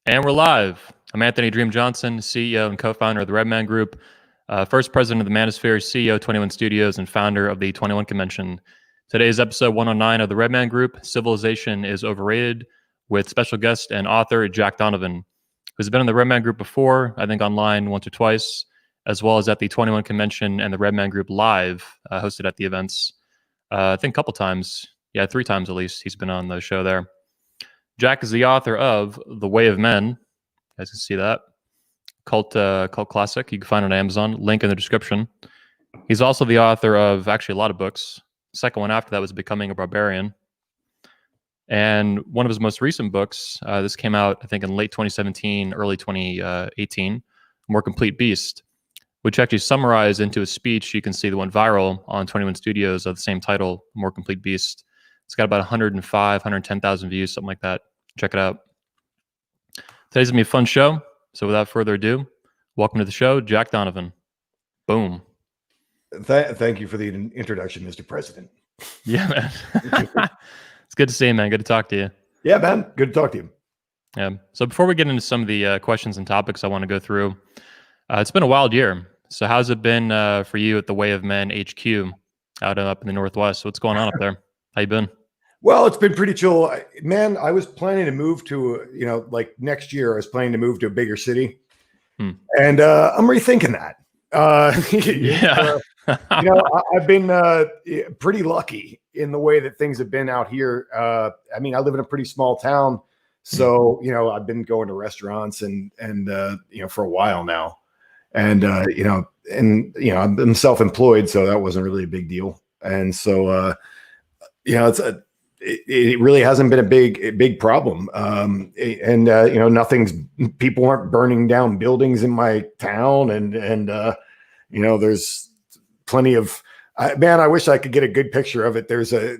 And we're live. I'm Anthony Dream Johnson, CEO and co-founder of the Redman Group, first president of the Manosphere, CEO of 21 Studios, and founder of the 21 Convention. Today's episode 109 of the Redman Group, Civilization is Overrated, with special guest and author Jack Donovan, who's been in the Redman Group before, I think online once or twice, as well as at the 21 Convention and the Redman Group Live, hosted at the events. I think a couple times. Yeah, 3 times at least he's been on the show there. Jack is the author of The Way of Men. You guys can see that. Cult classic. You can find it on Amazon. Link in the description. He's also the author of actually a lot of books. The second one after that was Becoming a Barbarian. And one of his most recent books, this came out, I think, in late 2017, early 2018, More Complete Beast, which actually summarized into a speech. You can see that went viral on 21 Studios of the same title, More Complete Beast. It's got about 105, 110,000 views, something like that. Check it out. Today's going to be a fun show. So without further ado, welcome to the show, Jack Donovan. Boom. Thank you for the introduction, Mr. President. Yeah, man. It's good to see you, man. Good to talk to you. Yeah, man. Good to talk to you. Yeah. So before we get into some of the questions and topics I want to go through, it's been a wild year. So how's it been for you at the Way of Men HQ out up in the Northwest? What's going on up there? How you been? Well, it's been pretty chill, man. I was planning to move to, like next year, I was planning to move to a bigger city, and I'm rethinking that. Yeah. I've been pretty lucky in the way that things have been out here. I mean, I live in a pretty small town, so I've been going to restaurants and for a while now, and I'm self-employed, so that wasn't really a big deal, and so it really hasn't been a big problem. People aren't burning down buildings in my town. And there's plenty of, man, I wish I could get a good picture of it. There's a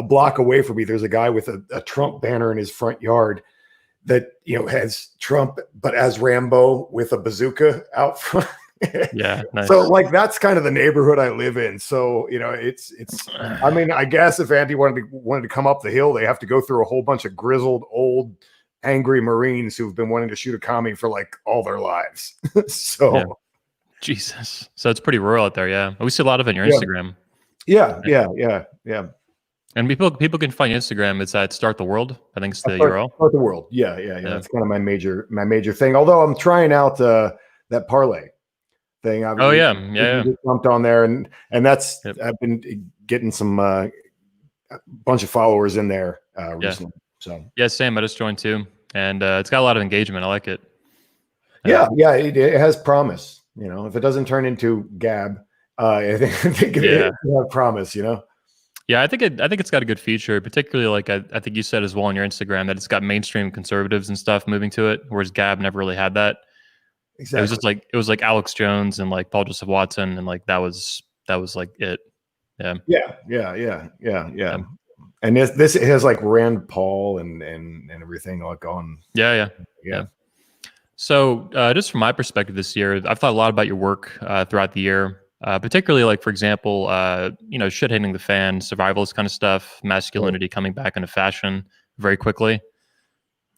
block away from me, there's a guy with a Trump banner in his front yard that, has Trump, but as Rambo with a bazooka out front. Yeah. Nice. So that's kind of the neighborhood I live in. So, it's, I mean, I guess if Andy wanted to come up the hill, they have to go through a whole bunch of grizzled, old, angry Marines who've been wanting to shoot a commie for all their lives. So, yeah. Jesus. So it's pretty rural out there. Yeah. We see a lot of it on your Instagram. Yeah. And people can find your Instagram. It's at Start the World. I think it's the URL. Start the World. Yeah. That's kind of my major thing. Although I'm trying out that parlay thing. Yeah. Jumped on there, and that's I've been getting some bunch of followers in there recently. So yeah, same. I just joined too, and it's got a lot of engagement. I like it. Yeah, it has promise. If it doesn't turn into Gab, I think it has promise. Yeah, I think it's got a good feature, particularly I think you said as well on your Instagram that it's got mainstream conservatives and stuff moving to it, whereas Gab never really had that. Exactly. It was like Alex Jones and Paul Joseph Watson, and that was it. Yeah. And this has Rand Paul and everything on. Yeah. So just from my perspective this year, I've thought a lot about your work throughout the year, particularly for example, shit hitting the fan, survivalist kind of stuff, masculinity coming back into fashion very quickly.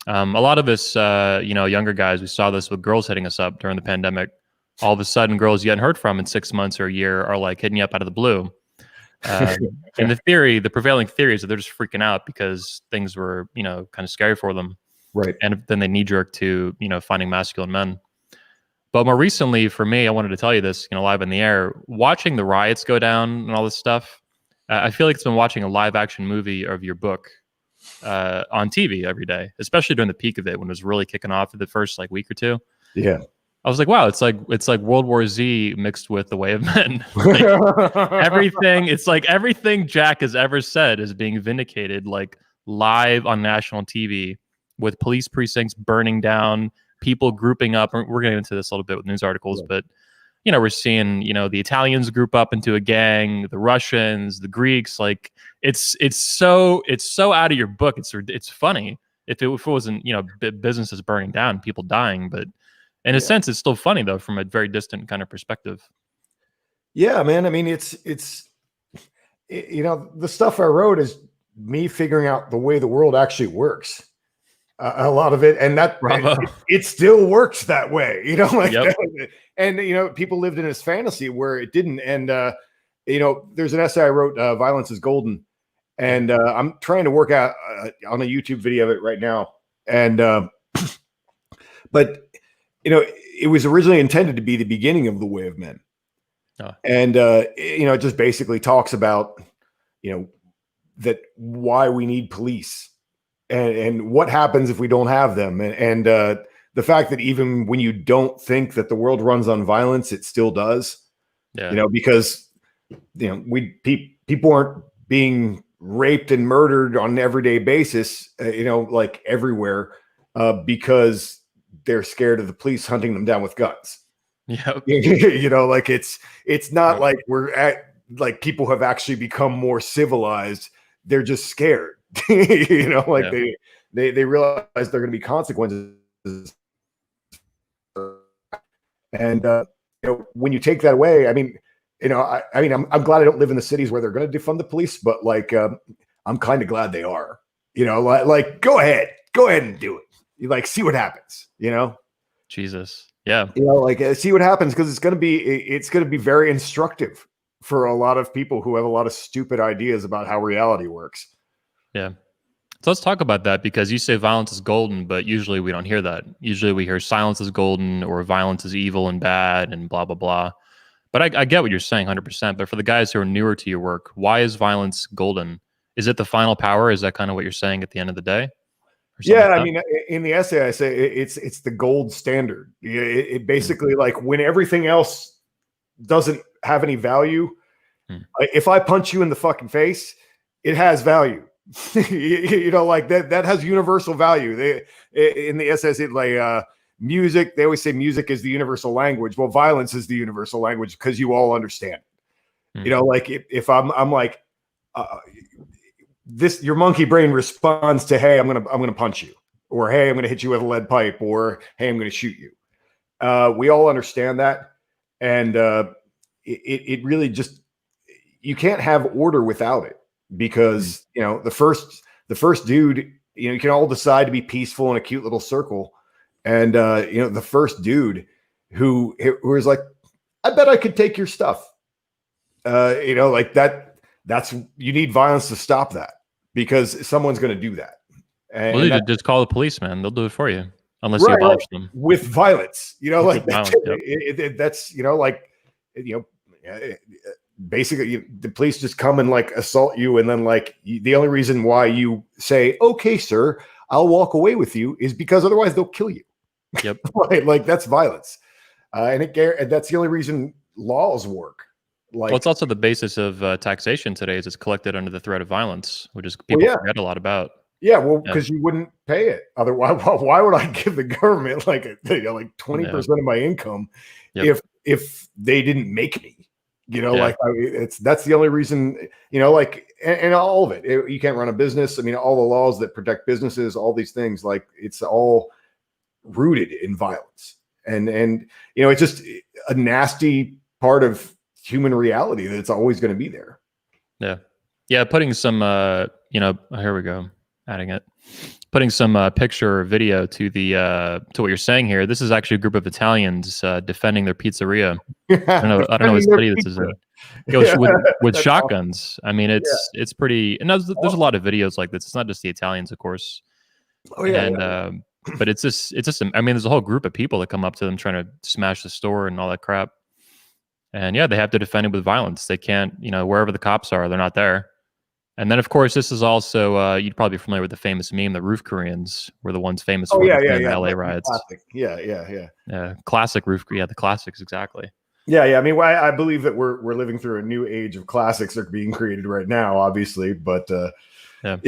A lot of us, younger guys, we saw this with girls hitting us up during the pandemic. All of a sudden, girls you hadn't heard from in 6 months or a year are hitting you up out of the blue. And the prevailing theory is that they're just freaking out because things were, kind of scary for them. Right. And then they knee jerk to, finding masculine men. But more recently, for me, I wanted to tell you this, live in the air, watching the riots go down and all this stuff. I feel like it's been watching a live action movie of your book on TV every day, especially during the peak of it when it was really kicking off for the first week or two. Yeah. I was like, wow, it's like World War Z mixed with The Way of Men. Everything Jack has ever said is being vindicated live on national TV with police precincts burning down, people grouping up. We're going to get into this a little bit with news articles, but we're seeing, the Italians group up into a gang, the Russians, the Greeks. It's so out of your book. It's funny if it wasn't, businesses burning down, people dying, but in a sense, it's still funny though, from a very distant kind of perspective. Yeah, man. I mean, it's the stuff I wrote is me figuring out the way the world actually works. a lot of it, and that Bravo. it still works that way, you know, like Yep. and you know, people lived in this fantasy where it didn't. And you know, there's an essay I wrote, Violence is Golden, and I'm trying to work out on a YouTube video of it right now. And but you know, it was originally intended to be the beginning of The Way of Men. Oh. And you know, it just basically talks about, you know, that why we need police, and what happens if we don't have them, and the fact that even when you don't think that the world runs on violence, it still does. Yeah. You know, because you know, people aren't being raped and murdered on an everyday basis, you know, like everywhere, because they're scared of the police hunting them down with guns. Yep. You know, like it's not Yep. like we're at, like, people have actually become more civilized. They're just scared. You know, like Yeah. they realize there are going to be consequences. And you know, when you take that away, I mean, you know, I mean, I'm glad I don't live in the cities where they're going to defund the police, but like, I'm kind of glad they are. You know, like go ahead and do it. You like, see what happens. You know, Jesus. Yeah. you know, like, see what happens, because it's going to be very instructive for a lot of people who have a lot of stupid ideas about how reality works. Yeah. So let's talk about that, because you say violence is golden, but usually we don't hear that. Usually we hear silence is golden, or violence is evil and bad and blah, blah, blah. But I get what you're saying 100%. But for the guys who are newer to your work, why is violence golden? Is it the final power? Is that kind of what you're saying at the end of the day? Yeah, Like I mean, in the essay, I say it's the gold standard. It basically, like, when everything else doesn't have any value, if I punch you in the fucking face, it has value. You know, like that has universal value. In the essay, it's like music. They always say music is the universal language. Well, violence is the universal language, because you all understand. You know, like if I'm like, this, your monkey brain responds to, hey, I'm gonna punch you, or hey, I'm gonna hit you with a lead pipe, or hey, I'm gonna shoot you. We all understand that, and it really just, you can't have order without it, because you know, the first dude, you know, you can all decide to be peaceful in a cute little circle, and you know, the first dude who is like, I bet I could take your stuff. You know, like that's, you need violence to stop that, because someone's going to do that. And, well, dude, just call the police, man. They'll do it for you, unless you right, abolish them with violence. You know, like violence, that's, you know, like, you know, basically the police just come and like assault you, and then like the only reason why you say, okay, sir, I'll walk away with you, is because otherwise they'll kill you. Yep. Like that's violence, and that's the only reason laws work. Like, Well, it's also the basis of taxation today. Is it's collected under the threat of violence, which is people forget a lot about. Yeah, well, because you wouldn't pay it otherwise. Why would I give the government like like 20% of my income if they didn't make me? You know, like that's the only reason. You know, like, and all of it. You can't run a business. I mean, all the laws that protect businesses, all these things, like, it's all rooted in violence, and you know, it's just a nasty part of human reality that it's always going to be there. Yeah. Putting some, you know, here we go. Adding it, putting some picture or video to the to what you're saying here. This is actually a group of Italians defending their pizzeria. I don't know what city this is in. With shotguns. Awesome. I mean, it's pretty. And there's a lot of videos like this. It's not just the Italians, of course. Oh yeah. And but it's just. I mean, there's a whole group of people that come up to them trying to smash the store and all that crap. And yeah, they have to defend it with violence. They can't, you know, wherever the cops are, they're not there. And then, of course, this is also, you'd probably be familiar with the famous meme, the roof Koreans were the ones famous for the LA riots. Classic. Yeah. Classic roof. Yeah, the classics, exactly. Yeah. I mean, I believe that we're living through a new age of classics that are being created right now, obviously. But I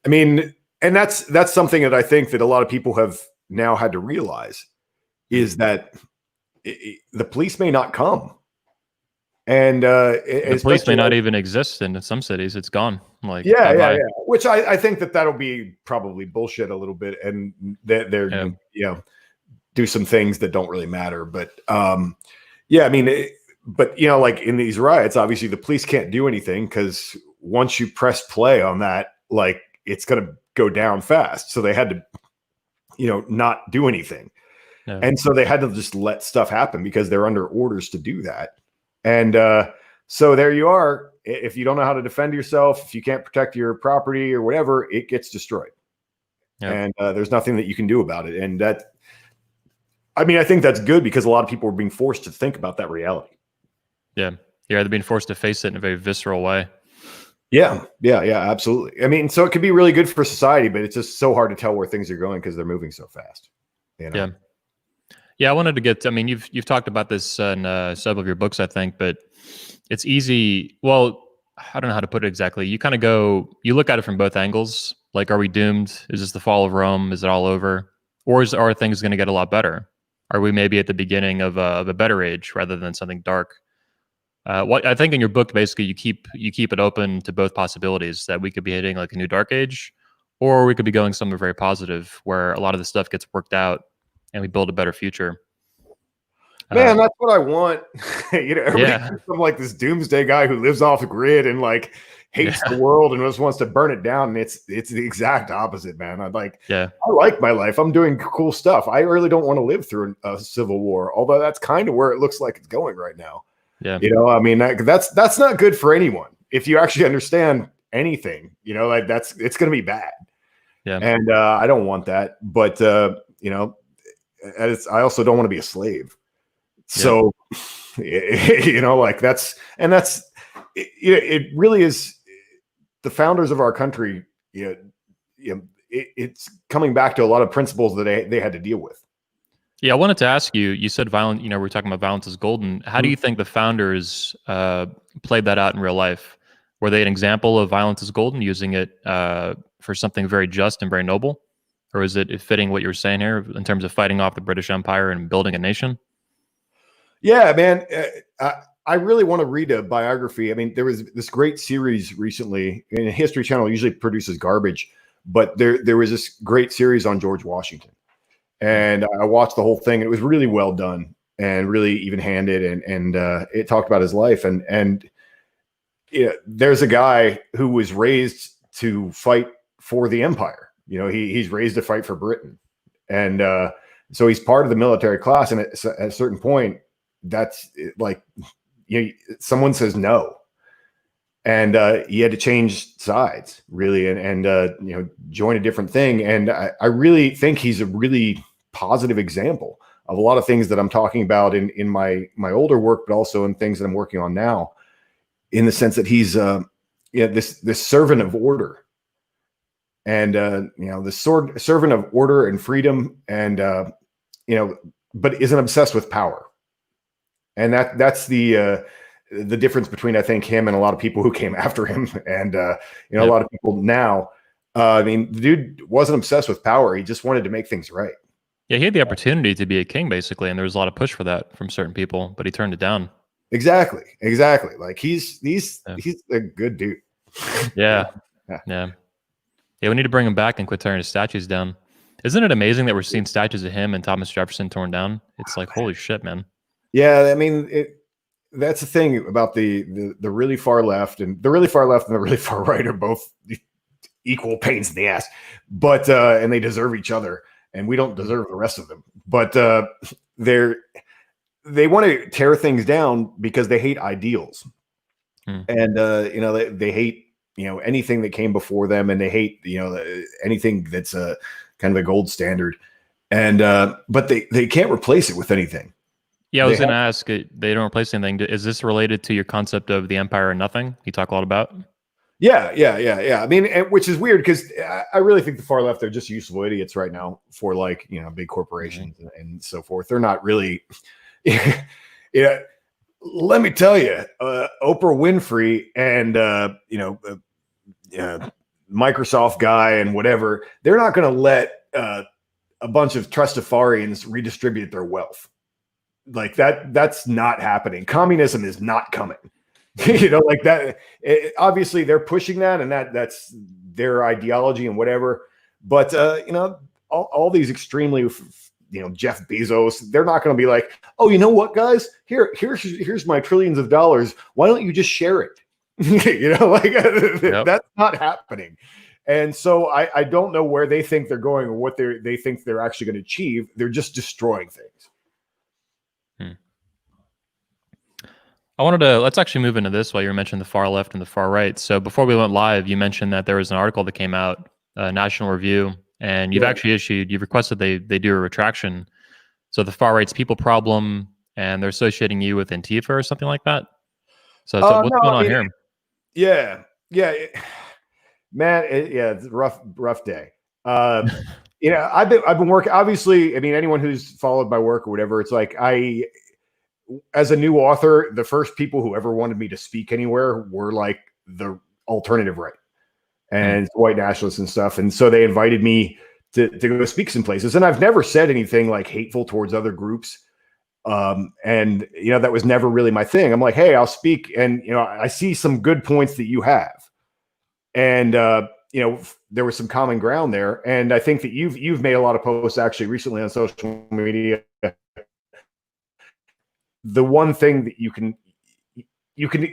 mean, and that's something that I think that a lot of people have now had to realize, is that the police may not come. And the police may not even exist in some cities. It's gone. Like Which I think that'll be probably bullshit a little bit, and they're you know, do some things that don't really matter. But I mean, but you know, like in these riots, obviously the police can't do anything, because once you press play on that, like, it's gonna go down fast. So they had to not do anything. Yeah. And so they had to just let stuff happen because they're under orders to do that. And so there you are. If you don't know how to defend yourself, if you can't protect your property or whatever, it gets destroyed. Yeah. And there's nothing that you can do about it. And I think that's good because a lot of people are being forced to think about that reality. Yeah. They're being forced to face it in a very visceral way. Yeah, absolutely. I mean, so it could be really good for society, but it's just so hard to tell where things are going because they're moving so fast. Yeah. I wanted to get. You've talked about this in several of your books, I think, but it's easy. Well, I don't know how to put it exactly. You kind of you look at it from both angles. Like, are we doomed? Is this the fall of Rome? Is it all over? Or are things going to get a lot better? Are we maybe at the beginning of a better age rather than something dark? What I think in your book, basically, you keep it open to both possibilities, that we could be hitting like a new dark age, or we could be going somewhere very positive where a lot of the stuff gets worked out and we build a better future. Man, that's what I want. Everybody thinks I'm like this doomsday guy who lives off the grid and like hates the world and just wants to burn it down. And it's the exact opposite, man. I like my life. I'm doing cool stuff. I really don't want to live through a civil war, although that's kind of where it looks like it's going right now. Yeah. That's not good for anyone. If you actually understand anything, it's going to be bad. Yeah. And I don't want that. But, I also don't want to be a slave. So, it really is the founders of our country. It's coming back to a lot of principles that they had to deal with. Yeah, I wanted to ask you. You said violence. We're talking about violence is golden. How do you think the founders played that out in real life? Were they an example of violence is golden, using it for something very just and very noble, or is it fitting what you're saying here in terms of fighting off the British Empire and building a nation? Yeah, man. I really want to read a biography. I mean, there was this great series recently, and History Channel usually produces garbage, but there was this great series on George Washington. And I watched the whole thing. And it was really well done and really even-handed, and it talked about his life. And there's a guy who was raised to fight for the empire. He's raised to fight for Britain, and so he's part of the military class. And at a certain point, that's like, someone says no, and he had to change sides, really, and join a different thing. And I really think he's a really positive example of a lot of things that I'm talking about in my older work, but also in things that I'm working on now, in the sense that he's this servant of order, and the servant of order and freedom, and but isn't obsessed with power. And that's the difference between, I think, him and a lot of people who came after him, and a lot of people now. The dude wasn't obsessed with power; he just wanted to make things right. Yeah, he had the opportunity to be a king, basically, and there was a lot of push for that from certain people, but he turned it down. Exactly. Like he's a good dude. Yeah. We need to bring him back and quit tearing his statues down. Isn't it amazing that we're seeing statues of him and Thomas Jefferson torn down? It's like, holy shit, man. Yeah, that's the thing about the really far left, and the really far left and the really far right are both equal pains in the ass, but and they deserve each other, and we don't deserve the rest of them. But they want to tear things down because they hate ideals, and they hate anything that came before them, and they hate anything that's a kind of a gold standard, and but they can't replace it with anything. Yeah, I was going to ask, they don't replace anything. Is this related to your concept of the empire and nothing you talk a lot about? Yeah. I mean, which is weird because I really think the far left, they're just useful idiots right now for big corporations and so forth. They're not really, let me tell you, Oprah Winfrey and, Microsoft guy and whatever, they're not going to let a bunch of Trustafarians redistribute their wealth. Like that's not happening. Communism is not coming. Like that. Obviously, they're pushing that, and that's their ideology and whatever. But all these extremely, Jeff Bezos, they're not going to be like, oh, you know what, guys? Here's my trillions of dollars. Why don't you just share it? That's not happening. And so I don't know where they think they're going or what they think they're actually going to achieve. They're just destroying things. Let's actually move into this while you mentioned the far left and the far right. So before we went live, you mentioned that there was an article that came out, National Review, and you've requested they do a retraction. So the far right's people problem, and they're associating you with Antifa or something like that. So what's going on here? Yeah. Man, it's a rough day. I've been working. Obviously, I mean, anyone who's followed my work or whatever, it's like as a new author, the first people who ever wanted me to speak anywhere were like the alternative right and white nationalists and stuff. And so they invited me to go speak some places. And I've never said anything like hateful towards other groups. And that was never really my thing. I'm like, hey, I'll speak. And, I see some good points that you have. And, there was some common ground there. And I think that you've made a lot of posts actually recently on social media. The one thing that you can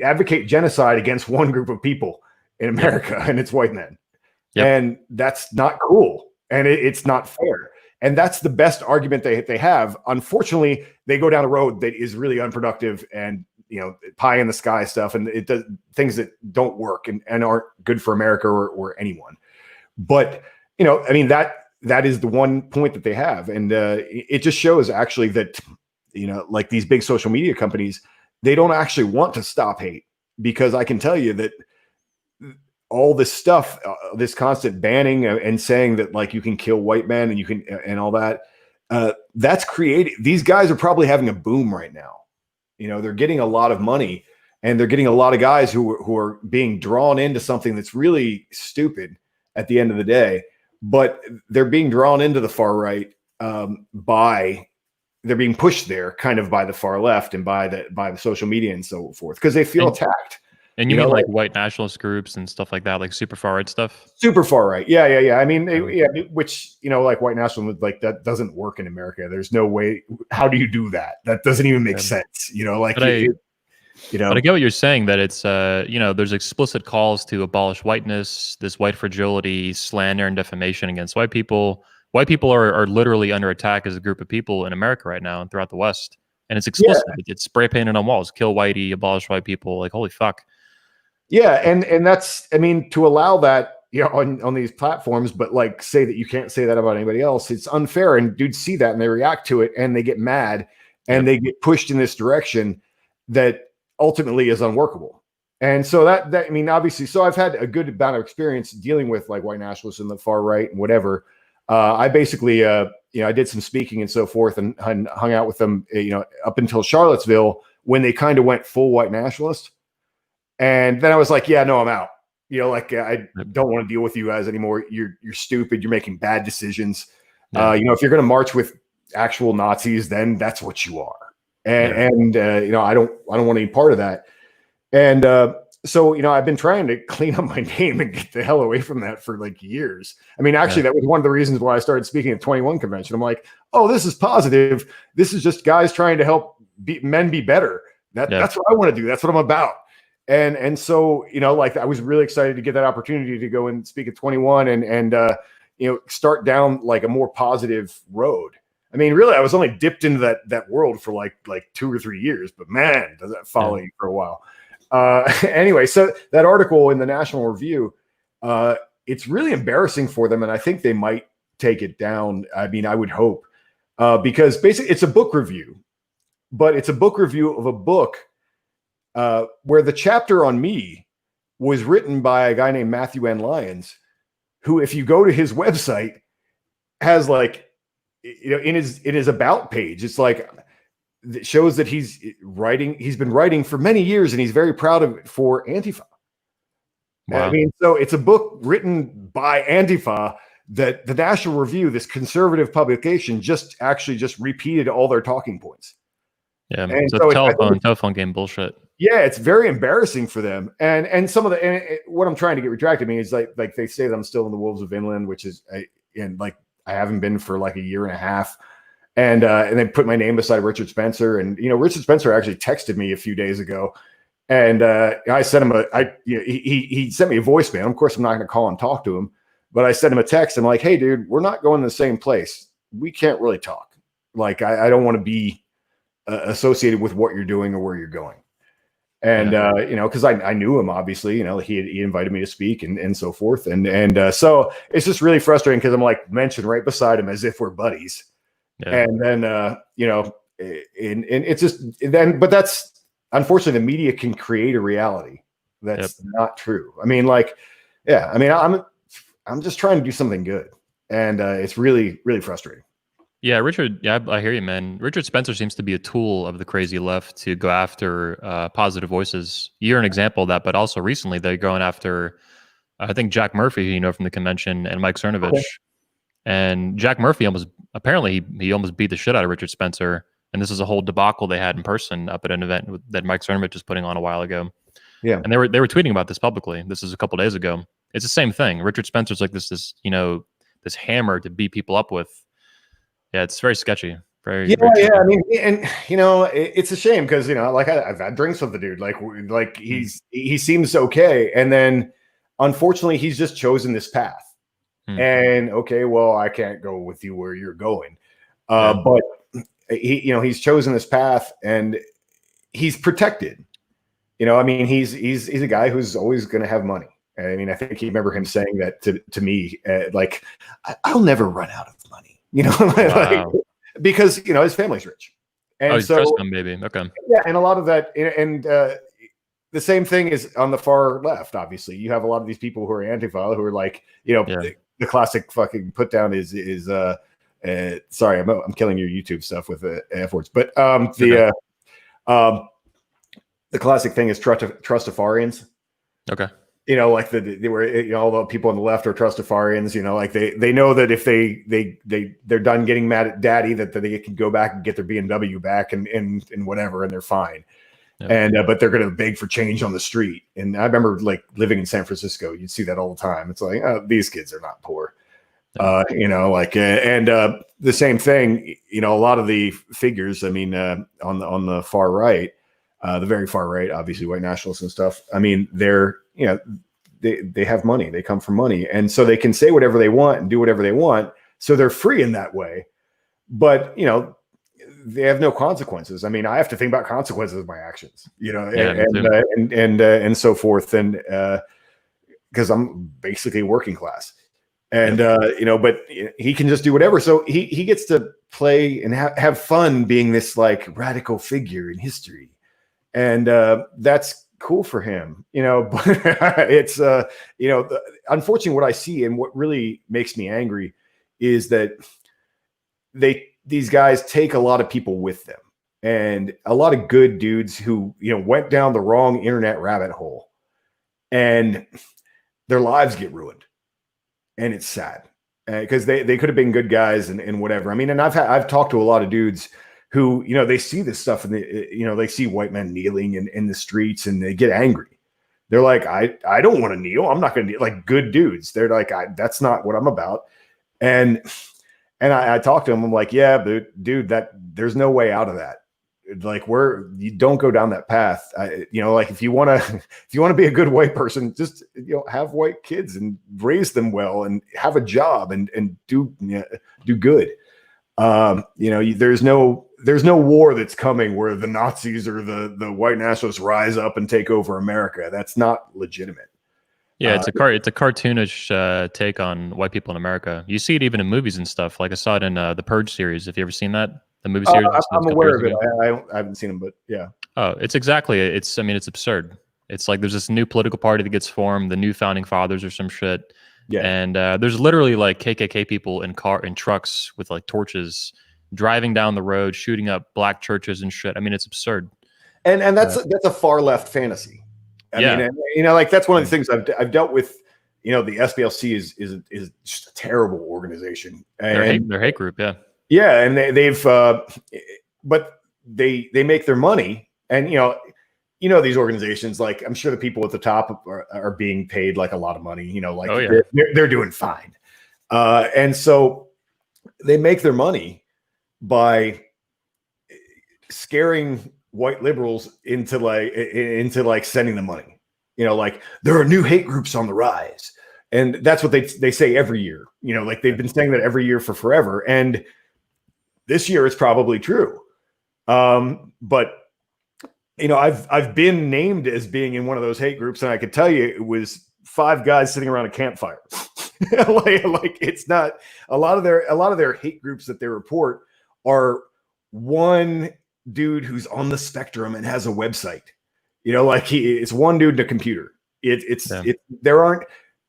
advocate genocide against one group of people in America, and it's white men. Yep. And that's not cool. And it's not fair. And that's the best argument they have. Unfortunately, they go down a road that is really unproductive and, pie in the sky stuff. And it does things that don't work and aren't good for America or anyone. But, that is the one point that they have. And it just shows actually that, like these big social media companies, they don't actually want to stop hate, because I can tell you that all this stuff, this constant banning and saying that like you can kill white men and you can, and all that, that's created. These guys are probably having a boom right now. They're getting a lot of money and they're getting a lot of guys who are being drawn into something that's really stupid at the end of the day, but they're being drawn into the far right they're being pushed there kind of by the far left and by the social media and so forth, because they feel attacked. And you mean like white nationalist groups and stuff like that, like super far right stuff? Super far right. Yeah. I mean, which, like white nationalism, like that doesn't work in America. There's no way. How do you do that? That doesn't even make sense. But I get what you're saying, that it's, there's explicit calls to abolish whiteness, this white fragility, slander and defamation against white people. White people are literally under attack as a group of people in America right now and throughout the West. And it's explicit. Yeah. It's spray painted on walls. Kill whitey, abolish white people. Like, holy fuck. Yeah. And that's, I mean, to allow that, on these platforms, but like say that you can't say that about anybody else, it's unfair. And dudes see that and they react to it and they get mad and they get pushed in this direction that ultimately is unworkable. And so that I mean, obviously, so I've had a good amount of experience dealing with like white nationalists and the far right and whatever. I basically, I did some speaking and so forth and hung out with them, up until Charlottesville when they kind of went full white nationalist. And then I was like, yeah, no, I'm out. I don't want to deal with you guys anymore. You're stupid. You're making bad decisions. Yeah. If you're going to march with actual Nazis, then that's what you are. And I don't want any part of that. And so, I've been trying to clean up my name and get the hell away from that for like years. I mean, actually, that was one of the reasons why I started speaking at 21 convention. I'm like, oh, this is positive. This is just guys trying to help men be better. That's what I want to do. That's what I'm about. And so, I was really excited to get that opportunity to go and speak at 21 and start down like a more positive road. I mean, really, I was only dipped into that world for like 2 or 3 years, but man, does that follow you for a while. Anyway, so that article in the National Review, it's really embarrassing for them. And I think they might take it down. I mean, I would hope, because basically it's a book review, but it's a book review of a book where the chapter on me was written by a guy named Matthew N. Lyons, who, if you go to his website, has like, in his about page, it's like, it shows that he's been writing for many years and he's very proud of it for Antifa. Wow. I mean, so it's a book written by Antifa that the National Review, this conservative publication, just repeated all their talking points. Yeah, and so telephone game bullshit. Yeah, it's very embarrassing for them. And some of what I'm trying to get retracted, I mean, is like they say that I'm still in the Wolves of Inland, which is I haven't been for like a year and a half. And they put my name beside Richard Spencer. And, Richard Spencer actually texted me a few days ago. And I sent him he sent me a voicemail. Of course, I'm not going to call and talk to him. But I sent him a text. I'm like, hey, dude, we're not going to the same place. We can't really talk. Like, I don't want to be associated with what you're doing or where you're going. And, you know, because I knew him, obviously, you know, he invited me to speak and so forth. And so it's just really frustrating because I'm like mentioned right beside him as if we're buddies. Yeah. And then, you know, and it's just then, but that's unfortunately the media can create a reality that's not true. I mean, like, yeah, I mean, I'm just trying to do something good. And it's really, really frustrating. Yeah, Richard. Yeah, I hear you, man. Richard Spencer seems to be a tool of the crazy left to go after positive voices. You're an example of that, but also recently they're going after, I think Jack Murphy, you know, from the convention, and Mike Cernovich. Okay. And Jack Murphy apparently he almost beat the shit out of Richard Spencer. And this is a whole debacle they had in person up at an event that Mike Cernovich was putting on a while ago. Yeah, and they were tweeting about this publicly. This is a couple days ago. It's the same thing. Richard Spencer's like this you know, this hammer to beat people up with. Yeah, it's very sketchy. Very I mean, and you know, it's a shame because you know, like I've had drinks with the dude. Like he seems okay, and then unfortunately, he's just chosen this path. And okay, well, I can't go with you where you're going, but he's chosen this path, and he's protected. You know, I mean, he's a guy who's always going to have money. I mean, I think you remember him saying that to me, like, I'll never run out of money. You know, like, because you know his family's rich, and so trust him, baby. Okay, yeah, and a lot of that, and the same thing is on the far left. Obviously, you have a lot of these people who are Antifa, who are like, you know, the classic fucking put down is sorry, I'm killing your YouTube stuff with F words, but the classic thing is Trustafarians. Okay. You know, like they were, you know, all the people on the left are Trustafarians, you know, like they know that if they're done getting mad at daddy, that they can go back and get their BMW back and whatever, and they're fine. Yep. And but they're going to beg for change on the street. And I remember like living in San Francisco, you'd see that all the time. It's like, oh, these kids are not poor. You know, like, and the same thing, you know, a lot of the figures, I mean, on the far right, the very far right, obviously white nationalists and stuff. I mean, they're, you know, they have money, they come from money. And so they can say whatever they want and do whatever they want. So they're free in that way. But, you know, they have no consequences. I mean, I have to think about consequences of my actions, you know, and so forth. And because I'm basically working class. And, you know, but he can just do whatever. So he gets to play and have fun being this like radical figure in history. And that's cool for him, you know, but it's, you know, unfortunately what I see and what really makes me angry is that these guys take a lot of people with them, and a lot of good dudes who, you know, went down the wrong internet rabbit hole, and their lives get ruined. And it's sad because they could have been good guys and whatever. I mean, and I've talked to a lot of dudes who, you know, they see this stuff and you know, they see white men kneeling in the streets and they get angry. They're like, I don't want to kneel. I'm not going to kneel. Like good dudes. They're like, that's not what I'm about. And I talked to him. I'm like, yeah, but dude, that there's no way out of that. Like you don't go down that path. You know, like if you want to be a good white person, just, you know, have white kids and raise them well and have a job and do good. You know, there's no war that's coming where the Nazis or the white nationalists rise up and take over America. That's not legitimate. Yeah, it's a cartoonish take on white people in America. You see it even in movies and stuff. Like I saw it in the Purge series. Have you ever seen that? The movie series? I'm aware of it. I haven't seen them, but yeah. Oh, it's exactly. I mean, it's absurd. It's like there's this new political party that gets formed, the new founding fathers or some shit. Yeah. And there's literally like KKK people in trucks with like torches driving down the road, shooting up black churches and shit. I mean, it's absurd. And that's a far left fantasy. I mean, you know, like that's one of the things I've dealt with. You know, the SPLC is just a terrible organization. And their hate group, yeah. Yeah, and they've but they make their money, and you know these organizations, like I'm sure the people at the top are being paid like a lot of money. You know, like they're doing fine, and so they make their money by scaring white liberals into like sending them money. You know, like there are new hate groups on the rise. And that's what they say every year. You know, like they've been saying that every year for forever. And this year it's probably true. But you know, I've been named as being in one of those hate groups, and I could tell you it was 5 guys sitting around a campfire. like it's not a lot of their hate groups that they report are one dude who's on the spectrum and has a website. You know, like it's one dude in a computer. There aren't.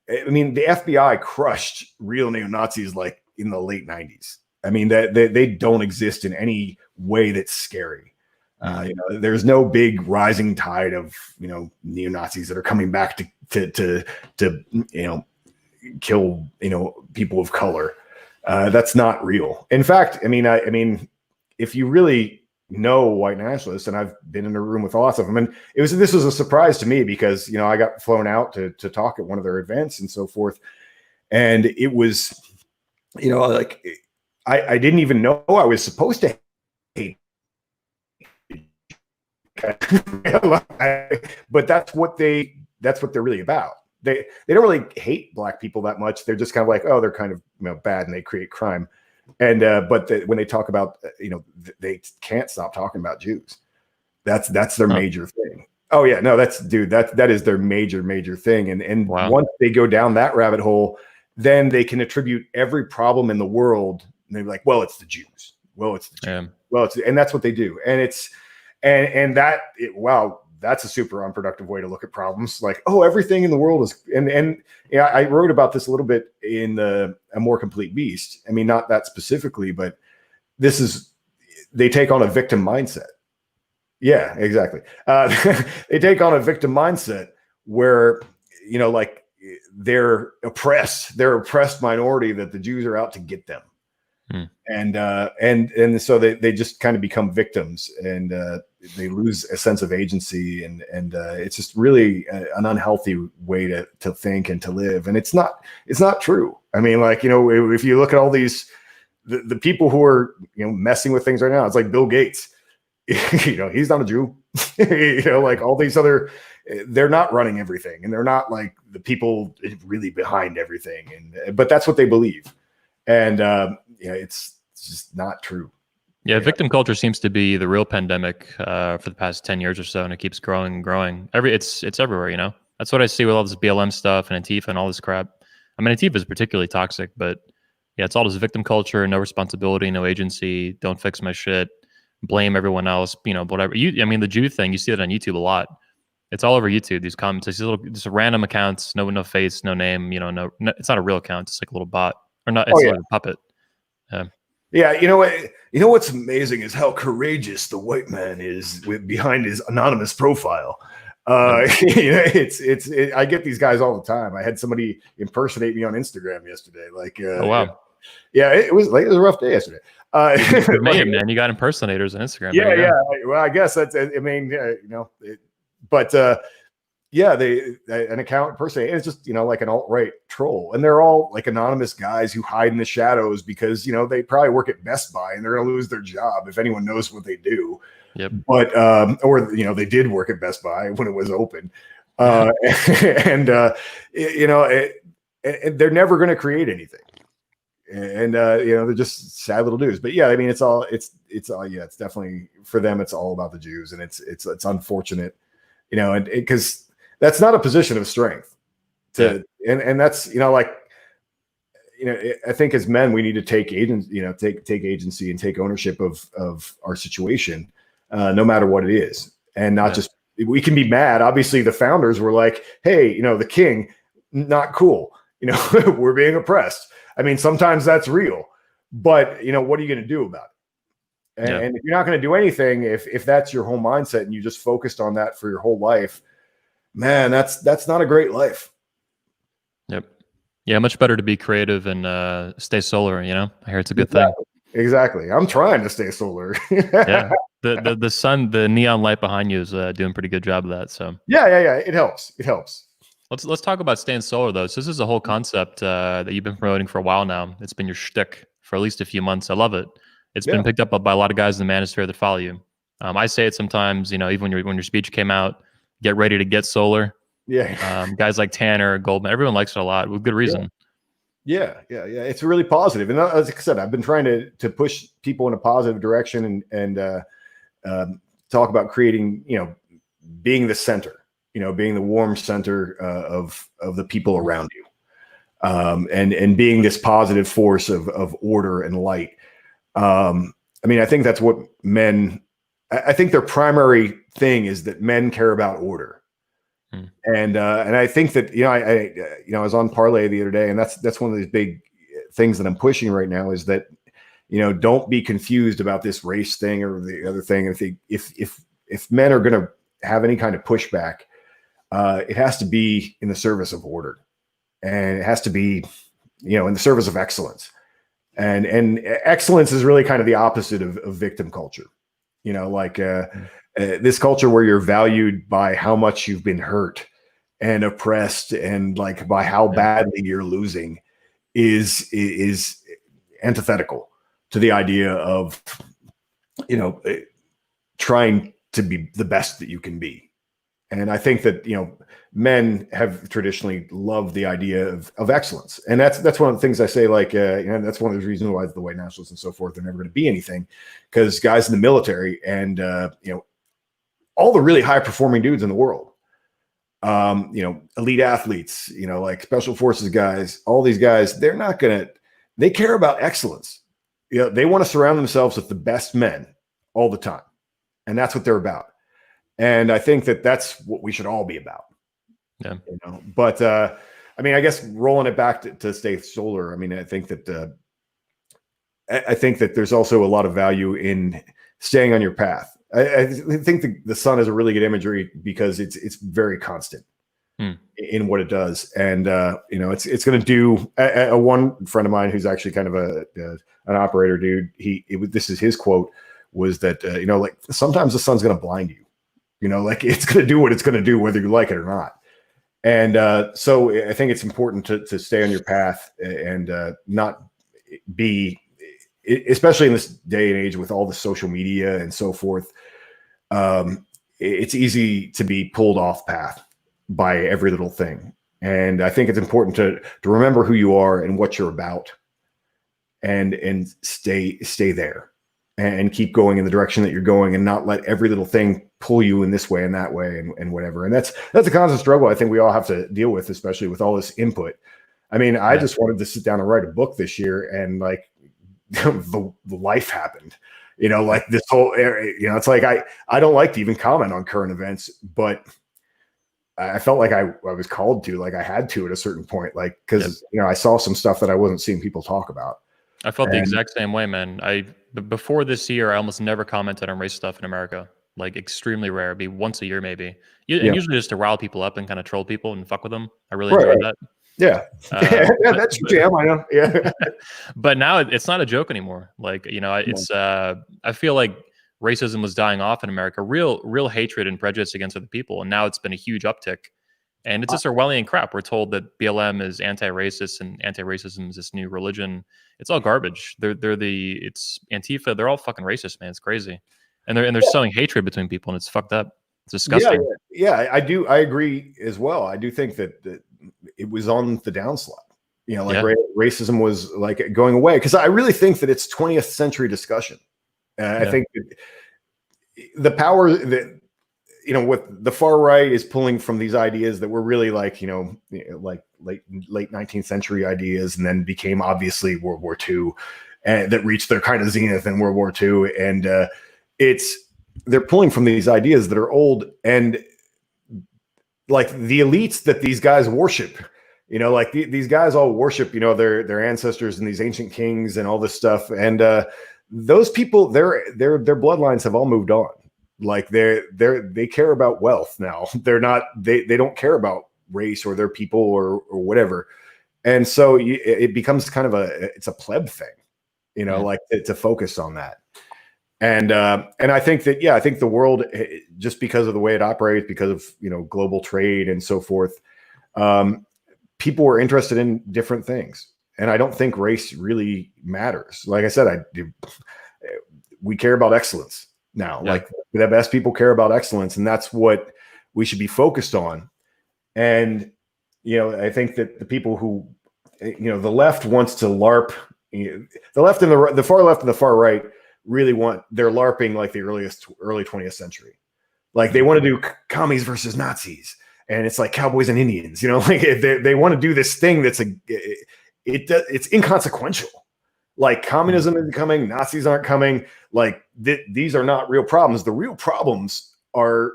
I mean, the FBI crushed real neo-Nazis like in the late 90s. I mean, that they don't exist in any way that's scary. You know, there's no big rising tide of, you know, neo-Nazis that are coming back to you know, kill, you know, people of color. That's not real. In fact, I mean, if you really know white nationalists, and I've been in a room with lots of them, and this was a surprise to me because, you know, I got flown out to talk at one of their events and so forth, and it was, you know, like I didn't even know I was supposed to hate. But that's what they're really about. They don't really hate black people that much. They're just kind of like, oh, they're kind of, you know, bad and they create crime. And but when they talk about, you know, they can't stop talking about Jews. That's their major thing. Oh yeah, no, that is their major thing. And Wow. Once they go down that rabbit hole, then they can attribute every problem in the world. And they're like, well, it's the Jews. Well, it's the Jews. Yeah. Well, and that's what they do. And wow, that's a super unproductive way to look at problems. Like, oh, everything in the world is, and yeah, I wrote about this a little bit in A More Complete Beast. I mean, not that specifically, but they take on a victim mindset. Yeah, exactly. They take on a victim mindset where, you know, like they're oppressed minority, that the Jews are out to get them. And so they just kind of become victims, and they lose a sense of agency, and it's just really an unhealthy way to think and to live. And it's not true. I mean, like, you know, if you look at all these, the people who are, you know, messing with things right now, it's like Bill Gates. You know, he's not a Jew. You know, like all these other, they're not running everything, and they're not like the people really behind everything. But that's what they believe. And yeah, it's just not true. Yeah, victim culture seems to be the real pandemic for the past 10 years or so, and it keeps growing and growing. It's everywhere, you know? That's what I see with all this BLM stuff and Antifa and all this crap. I mean, Antifa is particularly toxic, but yeah, it's all this victim culture, no responsibility, no agency, don't fix my shit, blame everyone else, you know, whatever. I mean, the Jew thing, you see it on YouTube a lot. It's all over YouTube, these comments, these little, just random accounts, no face, no name, you know, no, it's not a real account, it's like a little bot. Or not, it's like a puppet. Yeah, you know what's amazing is how courageous the white man is behind his anonymous profile. You know, I get these guys all the time. I had somebody impersonate me on Instagram yesterday. Like, oh wow, yeah, it was a rough day yesterday. Man, you got impersonators on Instagram. Yeah. Well, I guess that's. I mean, you know, yeah, an account impersonator. It's just, you know, like an alt-right troll, and they're all like anonymous guys who hide in the shadows because, you know, they probably work at Best Buy and they're going to lose their job if anyone knows what they do. Yep. But or, you know, they did work at Best Buy when it was open, and you know, they're never going to create anything, and you know, they're just sad little dudes. But yeah, I mean, it's all yeah, it's definitely for them. It's all about the Jews, and it's unfortunate, you know, and because that's not a position of strength and that's, you know, like, you know, I think as men, we need to take agency and take ownership of our situation, no matter what it is. And not just, we can be mad. Obviously the founders were like, hey, you know, the king, not cool. You know, we're being oppressed. I mean, sometimes that's real, but you know, what are you going to do about it? And if you're not going to do anything, if that's your whole mindset and you just focused on that for your whole life, man, that's not a great life. Yep. Yeah, much better to be creative and stay solar, you know? I hear it's a good thing. Exactly. I'm trying to stay solar. Yeah. The sun, the neon light behind you is doing a pretty good job of that. So yeah. It helps. Let's talk about staying solar though. So this is a whole concept that you've been promoting for a while now. It's been your shtick for at least a few months. I love it. It's been picked up by a lot of guys in the manosphere that follow you. I say it sometimes, you know, even when your speech came out, get ready to get solar. Yeah. Guys like Tanner, Goldman, everyone likes it a lot with good reason. Yeah. It's really positive. And as I said, I've been trying to push people in a positive direction and talk about creating, being the center, being the warm center of the people around you, and being this positive force of order and light. I mean, I think that's what men. I think their primary thing is that men care about order, and I think that I was on Parlay the other day, and that's one of these big things that I'm pushing right now is that don't be confused about this race thing or the other thing. If men are going to have any kind of pushback, it has to be in the service of order, and it has to be in the service of excellence. And excellence is really kind of the opposite of victim culture. This culture where you're valued by how much you've been hurt and oppressed and like by how badly you're losing is antithetical to the idea of trying to be the best that you can be. And I think that men have traditionally loved the idea of excellence, and that's one of the things I say. Like, that's one of the reasons why the white nationalists and so forth are never going to be anything, because guys in the military and all the really high performing dudes in the world, elite athletes, like special forces guys, all these guys, they care about excellence. They want to surround themselves with the best men all the time, and that's what they're about. And I think that that's what we should all be about. Yeah. But I mean, I guess rolling it back to stay solar. I mean, I think that there's also a lot of value in staying on your path. I think the sun is a really good imagery because it's very constant in what it does, and it's going to do. One friend of mine who's actually kind of an operator dude. This is his quote was that like sometimes the sun's going to blind you. Like it's going to do what it's going to do, whether you like it or not. And so I think it's important to stay on your path and not be, especially in this day and age with all the social media and so forth. It's easy to be pulled off path by every little thing. And I think it's important to remember who you are and what you're about and stay there. And keep going in the direction that you're going and not let every little thing pull you in this way and that way and whatever. And that's a constant struggle I think we all have to deal with, especially with all this input. I mean, I just wanted to sit down and write a book this year and like the life happened, like this whole area, it's like, I don't like to even comment on current events, but I felt like I was called to, like I had to at a certain point, like, cause I saw some stuff that I wasn't seeing people talk about. I felt the exact same way, man. Before this year, I almost never commented on race stuff in America. Like extremely rare. It'd be once a year, maybe. And usually just to rile people up and kind of troll people and fuck with them. I really enjoyed that. Yeah. That's your jam. I know. Yeah. But now it's not a joke anymore. Like, it's, I feel like racism was dying off in America, real hatred and prejudice against other people. And now it's been a huge uptick. And it's just Orwellian crap. We're told that BLM is anti-racist and anti-racism is this new religion. It's all garbage. It's Antifa. They're all fucking racist, man. It's crazy. And they're sowing hatred between people, and it's fucked up. It's disgusting. Yeah, I do. I agree as well. I do think that it was on the downslide. Racism was like going away, because I really think that it's 20th century discussion. I think that the power that what the far right is pulling from these ideas that were really like like late 19th century ideas, and then became obviously World War II, and that reached their kind of zenith in World War II, and they're pulling from these ideas that are old, and like the elites that these guys worship, like these guys all worship, their ancestors and these ancient kings and all this stuff, and those people, their bloodlines have all moved on. Like they care about wealth now. They don't care about race or their people or whatever. And so it becomes kind of it's a pleb thing, like to focus on that. And I think that, I think the world, just because of the way it operates, because of, global trade and so forth, people were interested in different things. And I don't think race really matters. Like I said, we care about excellence now. Like the best people care about excellence, and that's what we should be focused on. And, I think that the people who, the left wants to LARP, the left and the far left and the far right really they're LARPing like the early 20th century. Like they want to do commies versus Nazis, and it's like cowboys and Indians, like they want to do this thing that's it's inconsequential. Like communism isn't coming, Nazis aren't coming. Like these are not real problems. The real problems are,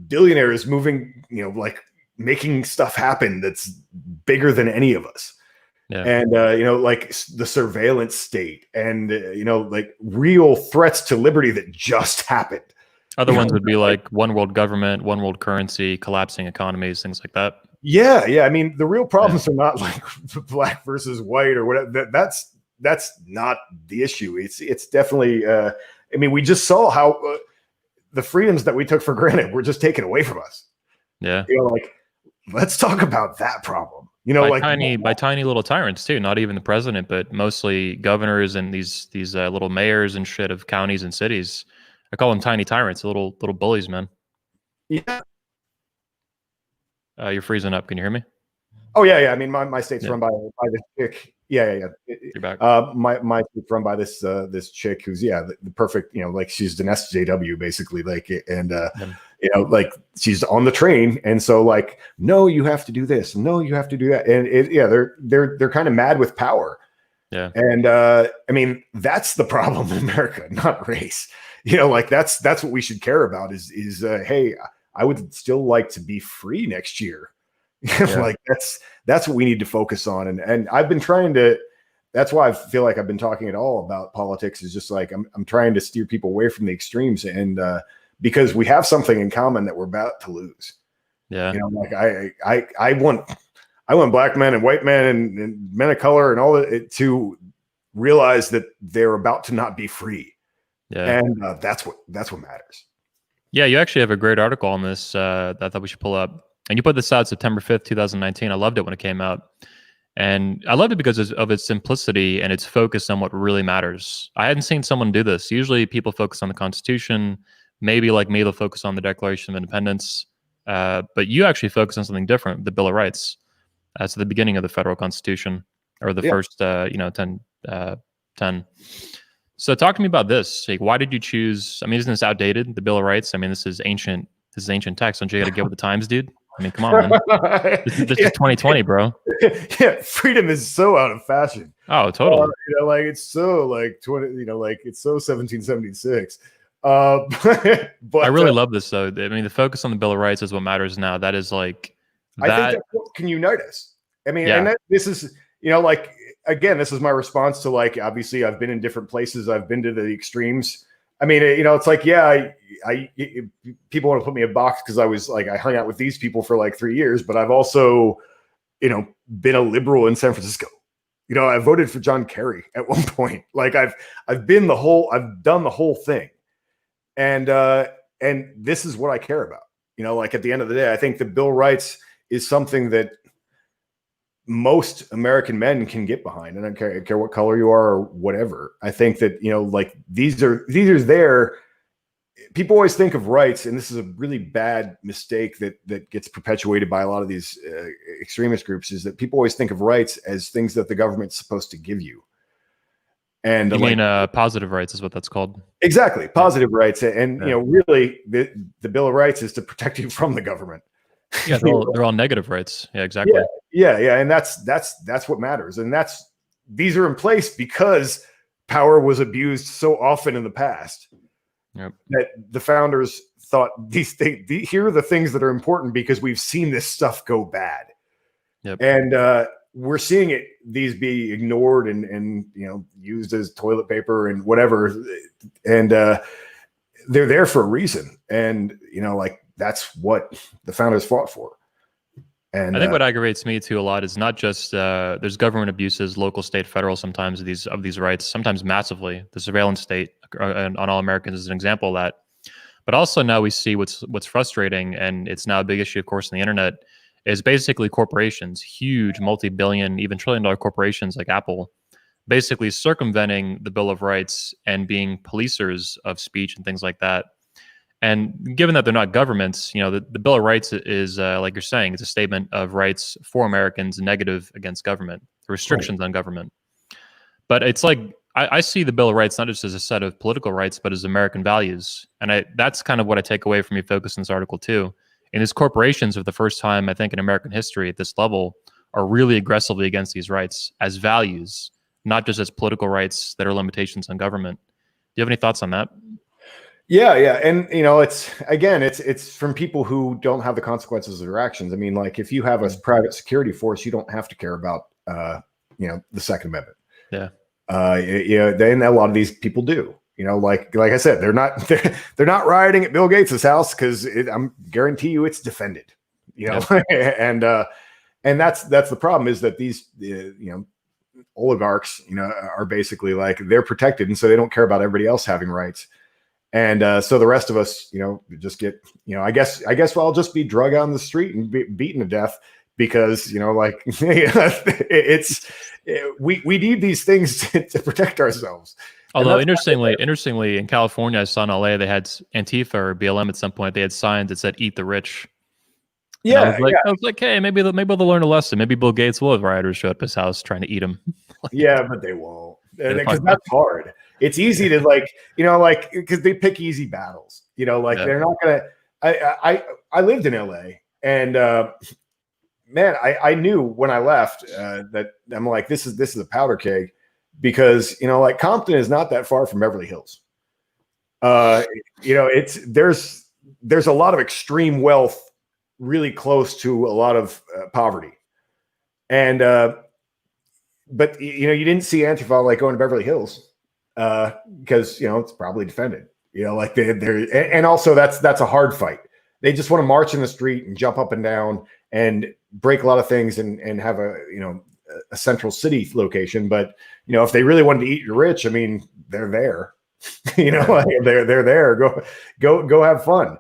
billionaires moving, like making stuff happen that's bigger than any of us. Yeah. And, like the surveillance state and, like real threats to liberty that just happened. Other ones would be like one world government, one world currency, collapsing economies, things like that. Yeah. I mean, the real problems are not like black versus white or whatever. That's not the issue. It's definitely, I mean, we just saw how the freedoms that we took for granted were just taken away from us. Yeah. Like, let's talk about that problem. By tiny little tyrants too. Not even the president, but mostly governors and these little mayors and shit of counties and cities. I call them tiny tyrants, little bullies, man. Yeah. You're freezing up. Can you hear me? Oh yeah. I mean, my state's run by this chick. Yeah. You're back. My state's run by this chick who's the perfect, like she's an SJW basically, like, and like she's on the train, and so like, no, you have to do this, no, you have to do that, and they're kind of mad with power. Yeah. And I mean, that's the problem in America, not race. Like that's what we should care about is hey, I would still like to be free next year. Like that's what we need to focus on. And I've been trying to, that's why I feel like I've been talking at all about politics, is just like, I'm trying to steer people away from the extremes, and because we have something in common that we're about to lose. Yeah. Like I want black men and white men and men of color and all that to realize that they're about to not be free. Yeah. And that's what matters. Yeah. You actually have a great article on this that I thought we should pull up. And you put this out September 5th, 2019. I loved it when it came out. And I loved it because of its simplicity and its focus on what really matters. I hadn't seen someone do this. Usually people focus on the Constitution. Maybe like me, they'll focus on the Declaration of Independence. But you actually focus on something different, the Bill of Rights. That's the beginning of the federal Constitution, or the first, 10. So talk to me about this. Like, why did you choose? I mean, isn't this outdated, the Bill of Rights? I mean, this is ancient text. Don't you got to get with the times, dude? I mean, come on, man. This is 2020, bro. Yeah, freedom is so out of fashion. Oh, totally. Like it's so like 20. Like it's so 1776. But I really love this, though. I mean, the focus on the Bill of Rights is what matters now. That is like that. I think that's what can unite us. I mean, Yeah. and this is like, again, this is my response to, like, obviously I've been in different places. I've been to the extremes. I mean, it's like, yeah, I people want to put me in a box because I was like, I hung out with these people for like 3 years, but I've also, been a liberal in San Francisco. I voted for John Kerry at one point. Like I've done the whole thing. And this is what I care about. Like at the end of the day, I think the Bill of Rights is something that most American men can get behind. And I don't care what color you are or whatever. I think that, like these are there. People always think of rights, and this is a really bad mistake that gets perpetuated by a lot of these extremist groups, is that people always think of rights as things that the government's supposed to give you. And you mean positive rights is what that's called. Exactly. Positive rights. And, really the Bill of Rights is to protect you from the government. Yeah. They're all negative rights. Yeah, exactly. Yeah. And that's what matters. And these are in place because power was abused so often in the past. Yep. That the founders thought here are the things that are important because we've seen this stuff go bad. Yep. And we're seeing these be ignored and used as toilet paper and whatever. And they're there for a reason. And, like that's what the founders fought for. And I think what aggravates me too a lot is not just there's government abuses, local, state, federal, sometimes of these rights, sometimes massively. The surveillance state on all Americans is an example of that. But also now we see what's frustrating, and it's now a big issue, of course, in the internet, is basically corporations, huge multi-billion, even trillion-dollar corporations like Apple, basically circumventing the Bill of Rights and being policers of speech and things like that. And given that they're not governments, the Bill of Rights is like you're saying, it's a statement of rights for Americans, negative against government, restrictions on government. But it's like I see the Bill of Rights not just as a set of political rights, but as American values. And that's kind of what I take away from your focus in this article too. And these corporations, for the first time, I think, in American history at this level, are really aggressively against these rights as values, not just as political rights that are limitations on government. Do you have any thoughts on that? Yeah, and it's from people who don't have the consequences of their actions. I mean, like if you have a private security force, you don't have to care about the Second Amendment. Yeah. Then a lot of these people do. Like I said, they're not rioting at Bill Gates' house because I'm guarantee you it's defended. And that's the problem, is that these oligarchs are basically like they're protected, and so they don't care about everybody else having rights. And so the rest of us, just get, I guess I'll just be drug out on the street and be beaten to death because, we need these things to protect ourselves. Although interestingly, in California, I saw in LA, they had Antifa or BLM at some point. They had signs that said "Eat the Rich." Yeah, I was like, hey, maybe they'll learn a lesson. Maybe Bill Gates will have rioters show up at his house trying to eat him. But they won't, because that's hard. It's easy to because they pick easy battles. They're not gonna. I lived in LA, and man, I knew when I left that I'm like, this is a powder keg, because Compton is not that far from Beverly Hills. There's a lot of extreme wealth really close to a lot of poverty, and but you didn't see Antifa like going to Beverly Hills because it's probably defended. They're and also that's a hard fight. They just want to march in the street and jump up and down and break a lot of things and have a central city location. But if they really wanted to eat your rich, I mean, they're there. They're there. Go have fun.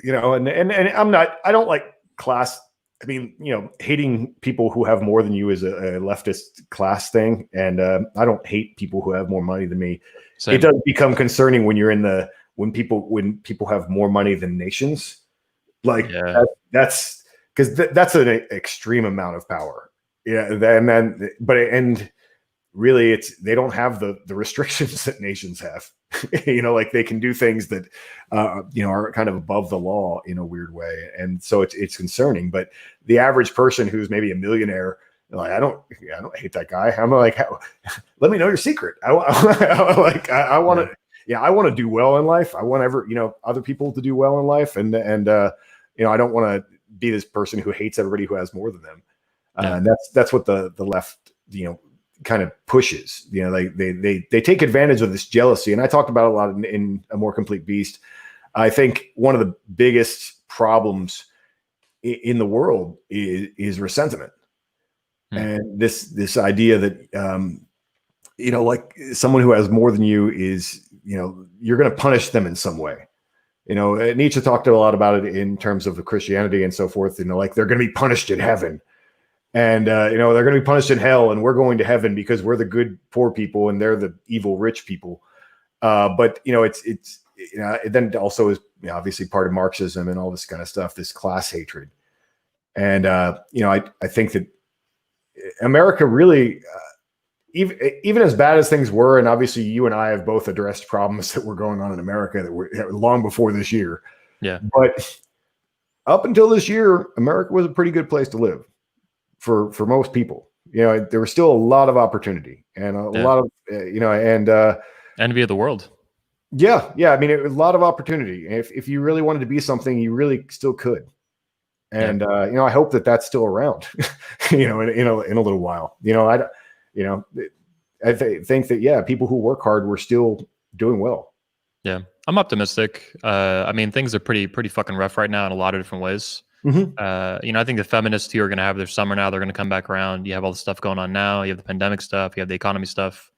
And I don't like class. I mean, hating people who have more than you is a leftist class thing. And I don't hate people who have more money than me. Same. It does become concerning when you're when people have more money than nations. That's because that's an extreme amount of power. Yeah. And really they don't have the restrictions that nations have. Like they can do things that are kind of above the law in a weird way, and so it's concerning. But the average person who's maybe a millionaire, like I don't hate that guy. I'm like, let me know your secret. I want to do well in life. I want other people to do well in life, and I don't want to be this person who hates everybody who has more than them. And that's what the left kind of pushes. They take advantage of this jealousy, and I talked about it a lot in A More Complete Beast. I think one of the biggest problems in the world is resentment, and this idea that like someone who has more than you is you're going to punish them in some way. Nietzsche talked a lot about it in terms of the Christianity and so forth. Like they're going to be punished in heaven. And, they're going to be punished in hell, and we're going to heaven because we're the good poor people and they're the evil rich people. But, it's then it also is obviously part of Marxism and all this kind of stuff, this class hatred. And, I think that America really, even as bad as things were, and obviously you and I have both addressed problems that were going on in America that were long before this year. Yeah. But up until this year, America was a pretty good place to live. For most people, there was still a lot of opportunity and a lot of, envy of the world. Yeah. I mean, it was a lot of opportunity. If you really wanted to be something, you really still could. And I hope that that's still around, in a little while. I think that people who work hard were still doing well. Yeah, I'm optimistic. I mean, things are pretty fucking rough right now in a lot of different ways. Mm-hmm. I think the feminists who are going to have their summer now, they're going to come back around. You have all the stuff going on now. You have the pandemic stuff. You have the economy stuff.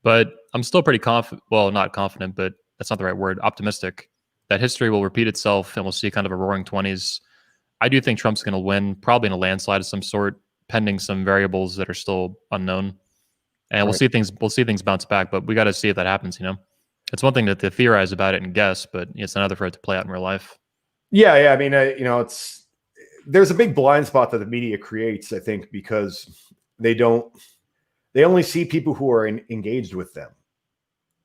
But I'm still pretty confident. Well, not confident, but that's not the right word. Optimistic that history will repeat itself and we'll see kind of a roaring 20s. I do think Trump's going to win, probably in a landslide of some sort, pending some variables that are still unknown. And we'll see things bounce back, but we got to see if that happens, It's one thing to theorize about it and guess, but it's another for it to play out in real life. Yeah. I mean, there's a big blind spot that the media creates, I think, because they only see people who are engaged with them.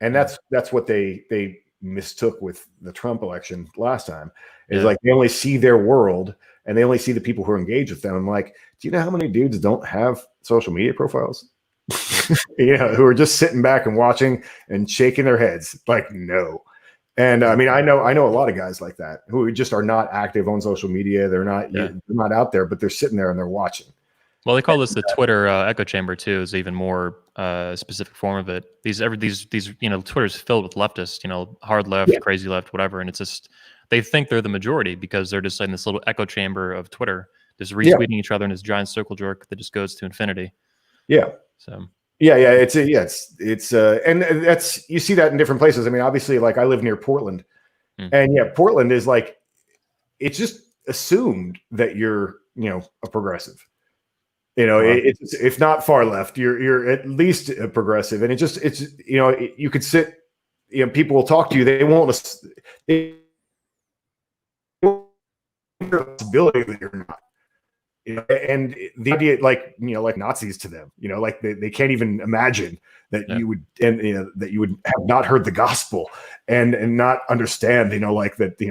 And that's what they mistook with the Trump election last time. Is like they only see their world and they only see the people who are engaged with them. I'm like, do you know how many dudes don't have social media profiles? Who are just sitting back and watching and shaking their heads like, no. And I mean, I know a lot of guys like that who just are not active on social media. They're not out there, but they're sitting there and they're watching. Well, they call this the Twitter echo chamber too. Is even more specific form of it. These Twitter's filled with leftists, hard left, crazy left, whatever, and it's just they think they're the majority because they're just in this little echo chamber of Twitter, just retweeting each other in this giant circle jerk that just goes to infinity. Yeah. So. Yeah, it's and that's you see that in different places. I mean, obviously, like I live near Portland, and Portland is like it's just assumed that you're a progressive. It's if not far left, you're at least a progressive, and you could sit. People will talk to you. They won't. Possibility that you're not. And the idea, like Nazis to them, like they can't even imagine that you would, and that you would have not heard the gospel and not understand, like that, the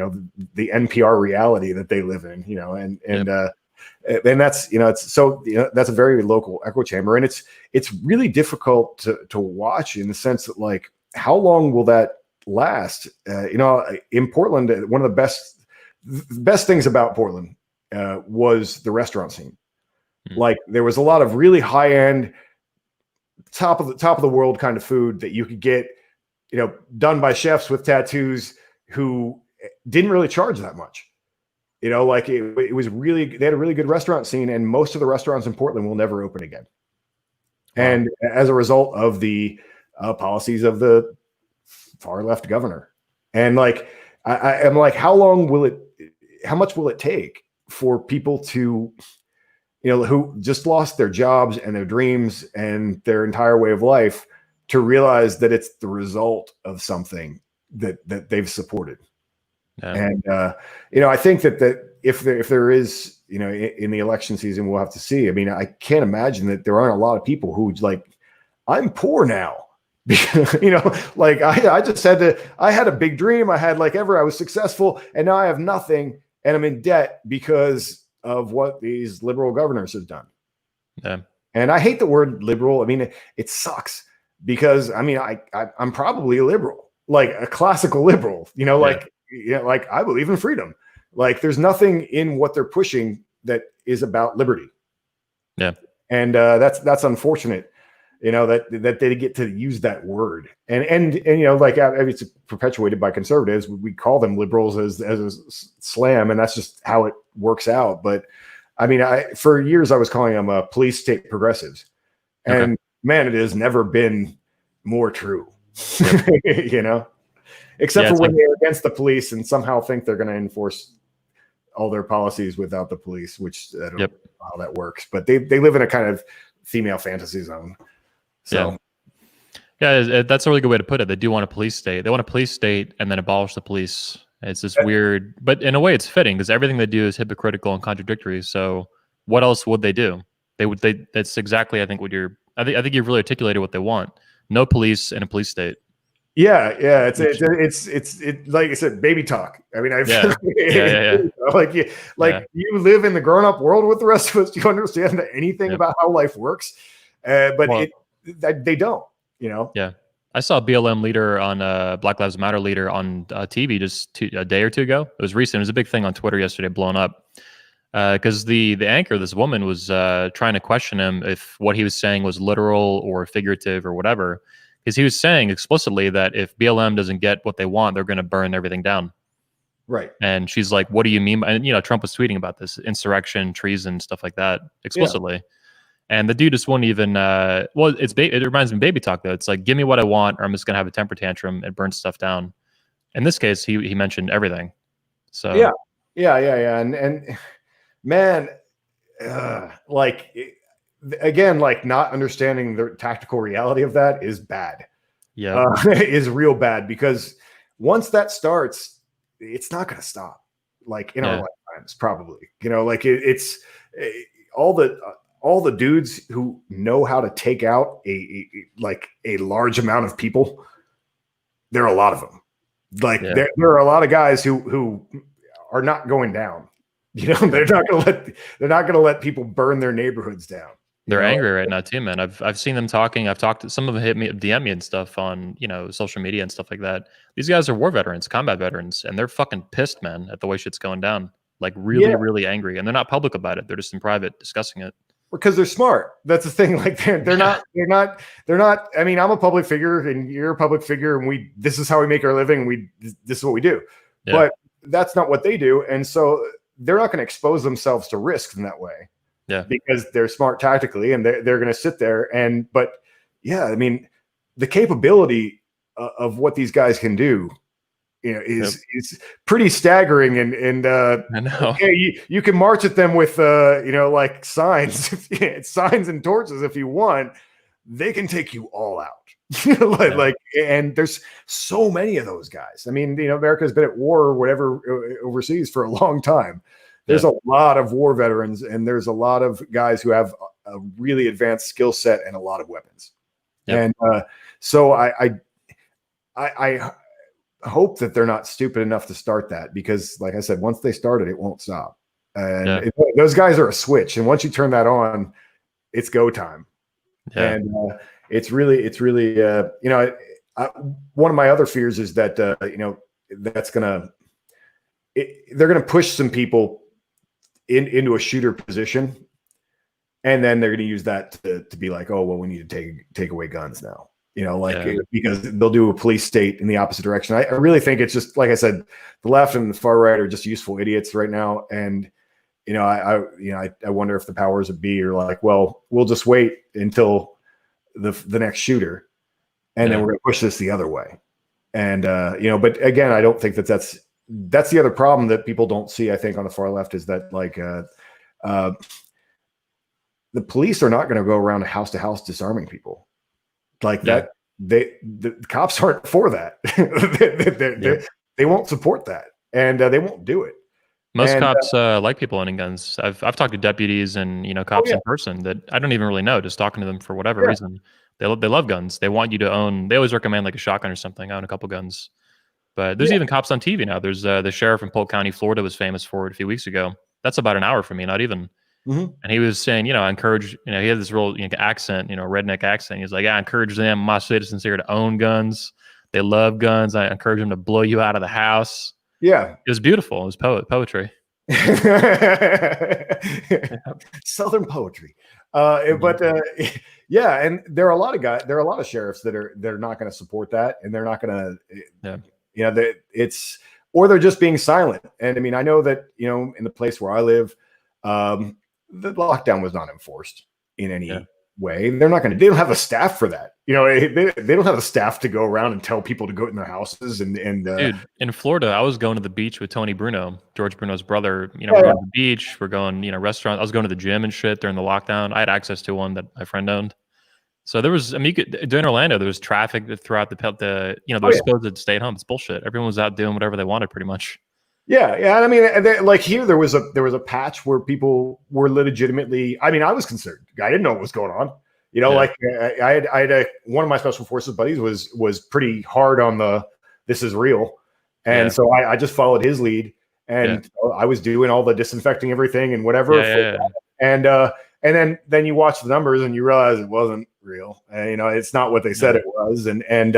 NPR reality that they live in, and that's, it's so, that's a very local echo chamber, and it's really difficult to watch in the sense that, like, how long will that last? In Portland, one of the best things about Portland was the restaurant scene. Like there was a lot of really high end, top of the world kind of food that you could get, done by chefs with tattoos who didn't really charge that much. Like it was really, they had a really good restaurant scene, and most of the restaurants in Portland will never open again. Wow. And as a result of the policies of the far left governor. And like, I'm like, how much will it take for people to, who just lost their jobs and their dreams and their entire way of life to realize that it's the result of something that they've supported. Yeah. And, I think that if there is, in the election season, we'll have to see. I mean, I can't imagine that there aren't a lot of people who like, I'm poor now. Like I just I had a big dream. I was successful, and now I have nothing. And I'm in debt because of what these liberal governors have done. Yeah. And I hate the word liberal. I mean, it sucks because I mean, I'm probably a liberal, like a classical liberal, like I believe in freedom. Like there's nothing in what they're pushing that is about liberty. Yeah. And that's unfortunate, that they get to use that word. And like it's perpetuated by conservatives. We call them liberals as a slam, and that's just how it works out. But I mean, for years I was calling them police state progressives, and man, it has never been more true. Yep. Except for when they're against the police and somehow think they're going to enforce all their policies without the police, which I don't know how that works. But they live in a kind of female fantasy zone. So, yeah, that's a really good way to put it. They do want a police state. They want a police state and then abolish the police. It's this weird, but in a way, it's fitting because everything they do is hypocritical and contradictory. So, what else would they do? That's exactly, I think, I think you've really articulated what they want. No police and a police state. Yeah. It's like I said, baby talk. I mean, you live in the grown-up world with the rest of us. Do you understand anything about how life works? They don't, Yeah. I saw a BLM leader on Black Lives Matter leader on TV just a day or two ago. It was recent. It was a big thing on Twitter yesterday, blown up. Because the anchor, this woman, was trying to question him if what he was saying was literal or figurative or whatever. Because he was saying explicitly that if BLM doesn't get what they want, they're going to burn everything down. Right. And she's like, what do you mean? And, Trump was tweeting about this insurrection, treason, stuff like that explicitly. Yeah. And the dude just won't even, it reminds me of baby talk, though. It's like, give me what I want, or I'm just going to have a temper tantrum and burn stuff down. In this case, he mentioned everything. So, yeah. And man, again, like not understanding the tactical reality of that is bad. is real bad, because once that starts, it's not going to stop. Like in our lifetimes, probably. Like it's all the dudes who know how to take out a large amount of people. There are a lot of them. Like there are a lot of guys who are not going down. They're not going to let people burn their neighborhoods down. They're angry right now too, man. I've seen them talking. I've talked to some of them, hit me, DM me and stuff on social media and stuff like that. These guys are war veterans, combat veterans, and they're fucking pissed, man, at the way shit's going down. Like really, really angry, and they're not public about it. They're just in private discussing it. Because they're smart. That's the thing. Like they're not. I mean, I'm a public figure, and you're a public figure, and this is how we make our living. This is what we do. Yeah. But that's not what they do, and so they're not going to expose themselves to risk in that way. Yeah, because they're smart tactically, and they're going to sit there but I mean, the capability of what these guys can do, is pretty staggering. And I know. Okay, you can march at them with like signs, signs and torches if you want. They can take you all out. And there's so many of those guys. I mean, America's been at war or whatever overseas for a long time. There's a lot of war veterans, and there's a lot of guys who have a really advanced skill set and a lot of weapons. And so I hope that they're not stupid enough to start that, because, like I said, once they start it, it won't stop. And those guys are a switch, and once you turn that on, it's go time. Yeah. And it's really one of my other fears is that they're gonna push some people into a shooter position, and then they're going to use that to be like, oh, well, we need to take away guns now, because they'll do a police state in the opposite direction. I really think it's just, like I said, the left and the far right are just useful idiots right now. And, I wonder if the powers that be are like, well, we'll just wait until the next shooter, and then we're going to push this the other way. And, but again, I don't think that's the other problem that people don't see, I think, on the far left, is that the police are not going to go around house to house disarming people like that. The cops aren't for that. They won't support that, and they won't do it. Most cops like people owning guns. I've talked to deputies and cops in person that I don't even really know, just talking to them for whatever reason. They love guns. They want you to own. They always recommend like a shotgun or something. I own a couple guns. But there's even cops on TV now. There's the sheriff in Polk County, Florida, was famous for it a few weeks ago. That's about an hour from me, not even. Mm-hmm. And he was saying, I encourage, he had this real accent, redneck accent. He's like, I encourage them, my citizens here, to own guns. They love guns. I encourage them to blow you out of the house. Yeah. It was beautiful. It was poetry. Southern poetry. But and there are a lot of guys, there are a lot of sheriffs that are not going to support that, and they're not going to, or they're just being silent. And I mean, I know that, in the place where I live, the lockdown was not enforced in any way. They don't have a staff for that. They don't have a staff to go around and tell people to go in their houses. And dude, in Florida, I was going to the beach with Tony Bruno, George Bruno's brother. We're going to the beach, we're going, restaurant. I was going to the gym and shit during the lockdown. I had access to one that my friend owned. So there was, during Orlando, there was traffic throughout the supposed to stay at home. It's bullshit. Everyone was out doing whatever they wanted, pretty much. Yeah. I mean, like here, there was a patch where people were legitimately. I mean, I was concerned. I didn't know what was going on. Like I had one of my special forces buddies was pretty hard on this is real, and so I just followed his lead, and I was doing all the disinfecting everything and whatever. And then you watch the numbers and you realize it wasn't real. And, it's not what they said it was. And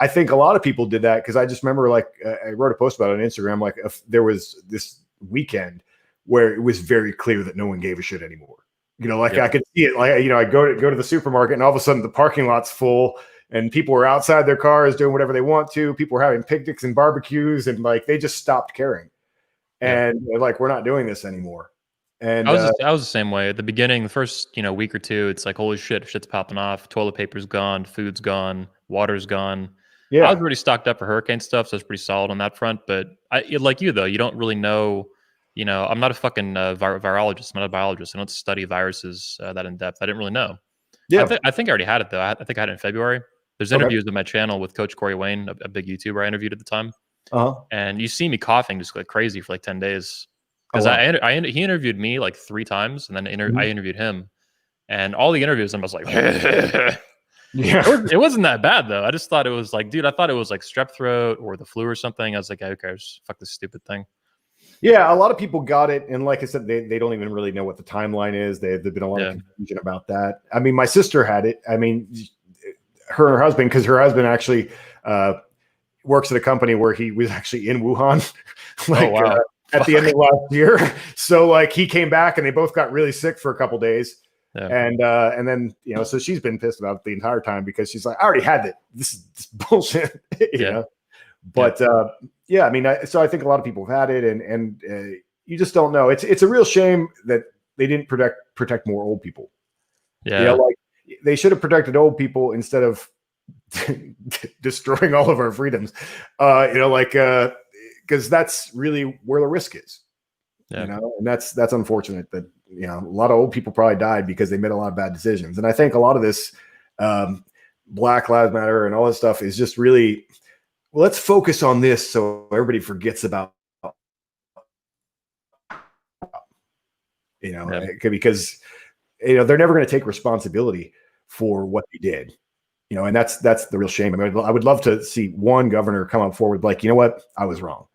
I think a lot of people did that, because I just remember, like, I wrote a post about it on Instagram. Like, if there was this weekend where it was very clear that no one gave a shit anymore. I could see it. Like, I go to the supermarket, and all of a sudden the parking lot's full, and people were outside their cars doing whatever they want to. People were having picnics and barbecues, and like they just stopped caring. And they're like, we're not doing this anymore. And I was the same way at the beginning. The first week or two, it's like, holy shit's popping off. Toilet paper's gone, food's gone, water's gone. Yeah, I was already stocked up for hurricane stuff, so it's pretty solid on that front. But like you though, you don't really know. I'm not a fucking virologist. I'm not a biologist. I don't study viruses that in depth. I didn't really know. Yeah, I think I already had it though. I think I had it in February. There's interviews on my channel with Coach Corey Wayne, a big YouTuber I interviewed at the time. And you see me coughing just like crazy for like 10 days. Because he interviewed me like 3 times, and then I interviewed him. And all the interviews, I was like, yeah. It wasn't that bad though. I just thought it was like, dude, I thought it was like strep throat or the flu or something. I was like, okay, just fuck this stupid thing. Yeah, a lot of people got it, and like I said, they don't even really know what the timeline is. There've been a lot of confusion about that. I mean, my sister had it. I mean, her and her husband, because her husband actually works at a company where he was actually in Wuhan, at the end of last year. So like he came back, and they both got really sick for a couple days. Yeah. And then, so she's been pissed about it the entire time because she's like, I already had it. This is bullshit, you know? But I mean, so I think a lot of people have had it, and you just don't know. It's a real shame that they didn't protect more old people. Yeah. Like they should have protected old people instead of destroying all of our freedoms, because that's really where the risk is, and that's unfortunate that, a lot of old people probably died because they made a lot of bad decisions. And I think a lot of this Black Lives Matter and all this stuff is just really, well, let's focus on this so everybody forgets about, because, they're never going to take responsibility for what they did, and that's the real shame. I mean, I would love to see one governor come up forward like, you know what, I was wrong.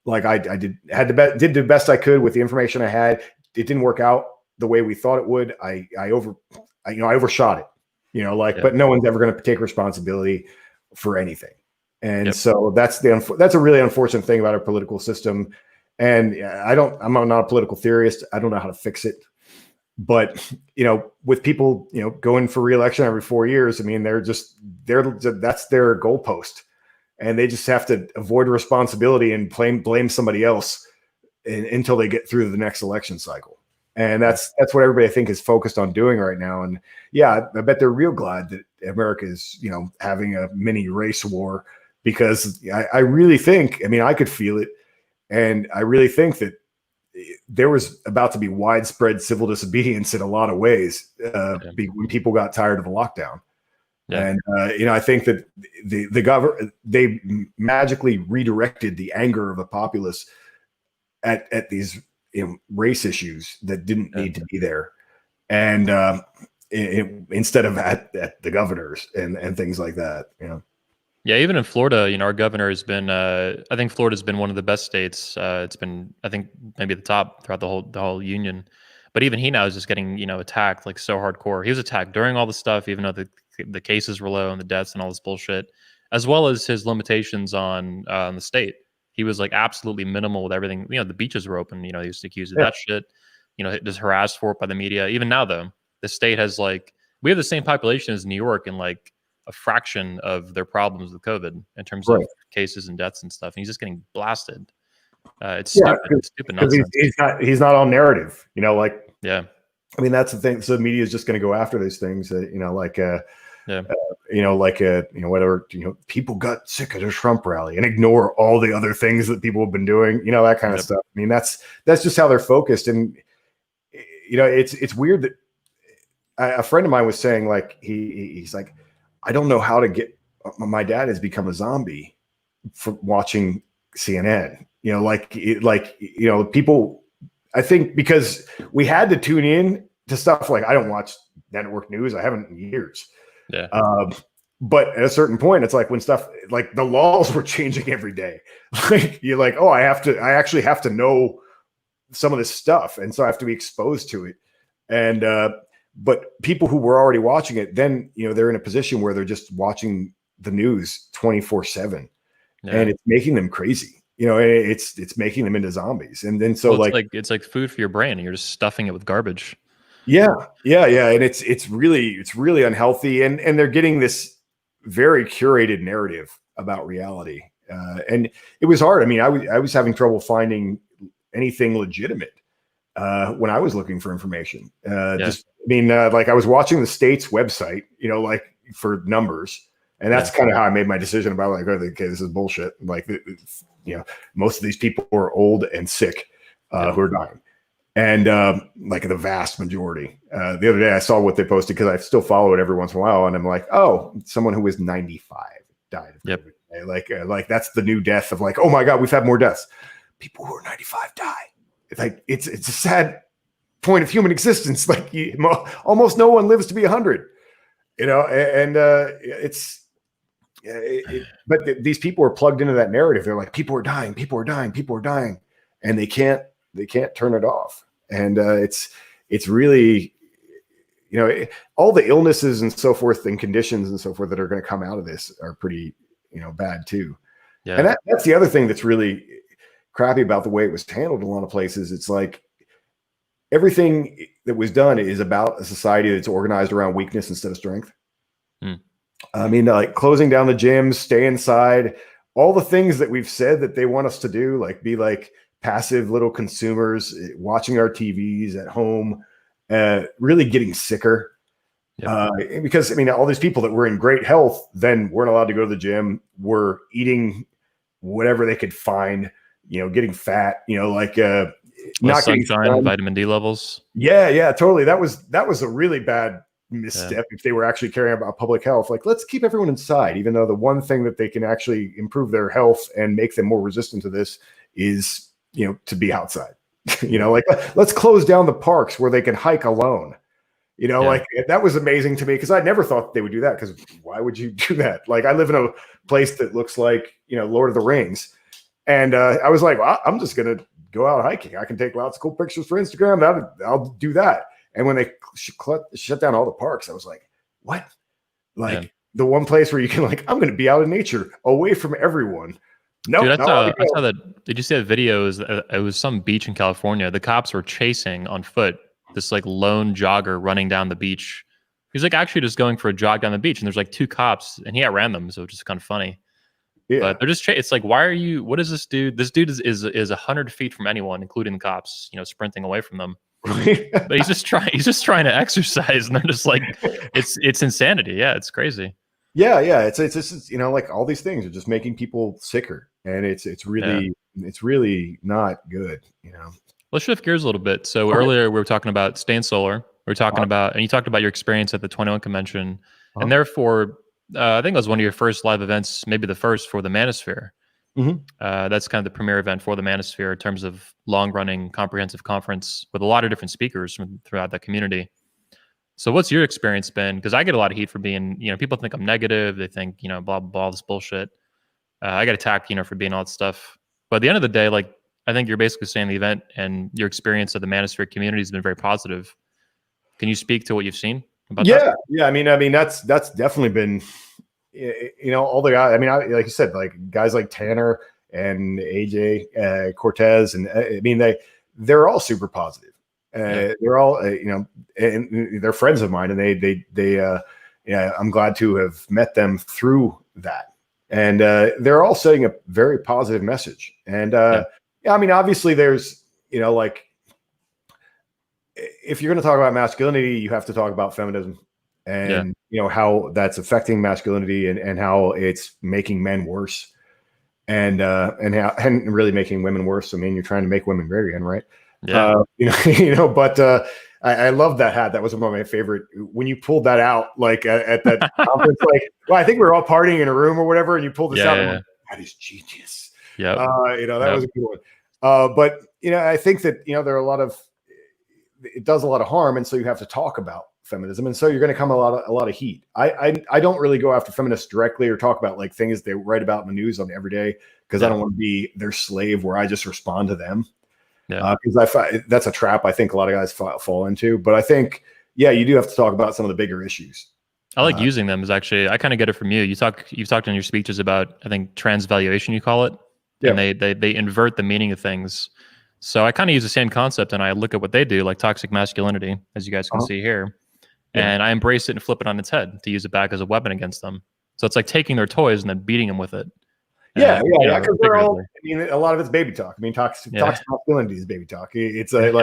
Like I did the best I could with the information I had. It didn't work out the way we thought it would. I overshot it, but no one's ever going to take responsibility for anything. And so that's a really unfortunate thing about our political system. And I'm not a political theorist. I don't know how to fix it, but with people, going for re-election every 4 years, I mean, that's their goalpost, and they just have to avoid responsibility and blame somebody else until they get through the next election cycle. And that's what everybody I think is focused on doing right now. And I bet they're real glad that America is, having a mini race war, because I really think, I mean, I could feel it. And I really think that there was about to be widespread civil disobedience in a lot of ways when people got tired of the lockdown. Yeah. And, I think that the government, they magically redirected the anger of the populace at these race issues that didn't need to be there, and instead of at the governors and things like that. Yeah, even in Florida, our governor has been. I think Florida's been one of the best states. It's been, I think, maybe the top throughout the whole union. But even he now is just getting attacked like so hardcore. He was attacked during all the stuff, even though the cases were low and the deaths and all this bullshit, as well as his limitations on the state. He was like absolutely minimal with everything. The beaches were open. He was accused of that shit. Just harassed for it by the media. Even now, though, the state has we have the same population as New York and like a fraction of their problems with COVID in terms of cases and deaths and stuff. And he's just getting blasted. It's stupid. It's stupid nonsense. He's not on narrative. Yeah. I mean, that's the thing. So the media is just going to go after these things. Whatever, people got sick at a Trump rally and ignore all the other things that people have been doing, that kind of stuff. I mean, that's just how they're focused. And, it's weird that a friend of mine was saying, like, he's like, I don't know how to get, my dad has become a zombie from watching CNN, people, I think because we had to tune in to stuff like, I don't watch network news. I haven't in years. Yeah. But at a certain point, it's like when stuff like the laws were changing every day, like you're like, oh, I actually have to know some of this stuff. And so I have to be exposed to it. And, but people who were already watching it, then, they're in a position where they're just watching the news 24/7 and it's making them crazy. It's making them into zombies. And then, so it's like food for your brain and you're just stuffing it with garbage. Yeah. And it's really unhealthy. And they're getting this very curated narrative about reality. And it was hard. I mean, I was having trouble finding anything legitimate when I was looking for information. Like I was watching the state's website, for numbers. And that's kind of how I made my decision about like, okay, this is bullshit. Like, most of these people are old and sick who are dying. And like the vast majority. The other day I saw what they posted because I still follow it every once in a while, and I'm like, oh, someone who was 95 died of COVID. Like that's the new death of like, oh my God, we've had more deaths. People who are 95 die. It's like it's a sad point of human existence. Like almost no one lives to be 100. You know, and but these people are plugged into that narrative. They're like, people are dying, people are dying, people are dying, and they can't turn it off. And it's really, you know, all the illnesses and so forth and conditions and so forth that are going to come out of this are pretty, you know, bad too. Yeah. And that's the other thing that's really crappy about the way it was handled in a lot of places. It's like everything that was done is about a society that's organized around weakness instead of strength. I mean, like closing down the gyms, stay inside, all the things that we've said that they want us to do, like be like passive little consumers, watching our TVs at home, really getting sicker. Yep. Because I mean, all these people that were in great health then weren't allowed to go to the gym, were eating whatever they could find, you know, getting fat, you know, like not getting sunshine, vitamin D levels. Yeah, totally. That was a really bad misstep if they were actually caring about public health. Like, let's keep everyone inside, even though the one thing that they can actually improve their health and make them more resistant to this is, you know, to be outside. You know, like let's close down the parks where they can hike alone. You know, like that was amazing to me because I never thought they would do that, because why would you do that? Like, I live in a place that looks like, you know, Lord of the Rings. And I was like, well, I'm just going to go out hiking. I can take lots of cool pictures for Instagram. I'll do that. And when they shut down all the parks, I was like, what? Like the one place where you can like, I'm going to be out in nature away from everyone. No, dude, I saw that. Did you see that video? It was some beach in California. The cops were chasing on foot this like lone jogger running down the beach. He's like actually just going for a jog down the beach, and there's like two cops, and he outran them, so it's just kind of funny. Yeah. But they're just it's like, why are you? What is this dude? This dude is 100 feet from anyone, including the cops. You know, sprinting away from them. But he's just trying to exercise, and they're just like, it's insanity. Yeah, it's crazy. Yeah, it's just, you know, like all these things are just making people sicker, and it's really not good, you know. Let's shift gears a little bit. So earlier we were talking about staying solar. We were talking about, and you talked about your experience at the 21 convention, and therefore, I think it was one of your first live events, maybe the first for the Manosphere. That's kind of the premier event for the Manosphere in terms of long-running comprehensive conference with a lot of different speakers throughout that community. So what's your experience been? Because I get a lot of heat for being, you know, people think I'm negative. They think, you know, blah, blah, blah, this bullshit. I get attacked, you know, for being all that stuff. But at the end of the day, like, I think you're basically saying the event and your experience of the Manosphere community has been very positive. Can you speak to what you've seen about that? Yeah. I mean, that's definitely been, you know, all the guys. I mean, like you said, like guys like Tanner and AJ Cortez, and I mean, they're all super positive. They're all, you know, and they're friends of mine, and I'm glad to have met them through that. And they're all saying a very positive message. And I mean, obviously there's, you know, like if you're going to talk about masculinity, you have to talk about feminism and, you know, how that's affecting masculinity and how it's making men worse and really making women worse. I mean, you're trying to make women great again, right? Yeah. But I love that hat. That was one of my favorite. When you pulled that out, like at that conference, like, well, I think we were all partying in a room or whatever, and you pulled this out. And like, that is genius. Yeah. That was a good one. But you know, I think that, you know, there are it does a lot of harm, and so you have to talk about feminism, and so you're going to come a lot of heat. I don't really go after feminists directly or talk about like things they write about in the news on every day, because I don't want to be their slave where I just respond to them. Because I find that's a trap I think a lot of guys fall into. But I think, you do have to talk about some of the bigger issues. I like using them. Is actually, I kind of get it from you. You've talked in your speeches about, I think, transvaluation, you call it. And they invert the meaning of things. So I kind of use the same concept, and I look at what they do, like toxic masculinity, as you guys can see here. And I embrace it and flip it on its head to use it back as a weapon against them. So it's like taking their toys and then beating them with it. Because they're all, I mean, a lot of it's baby talk. I mean, toxic masculinity is baby talk. It's and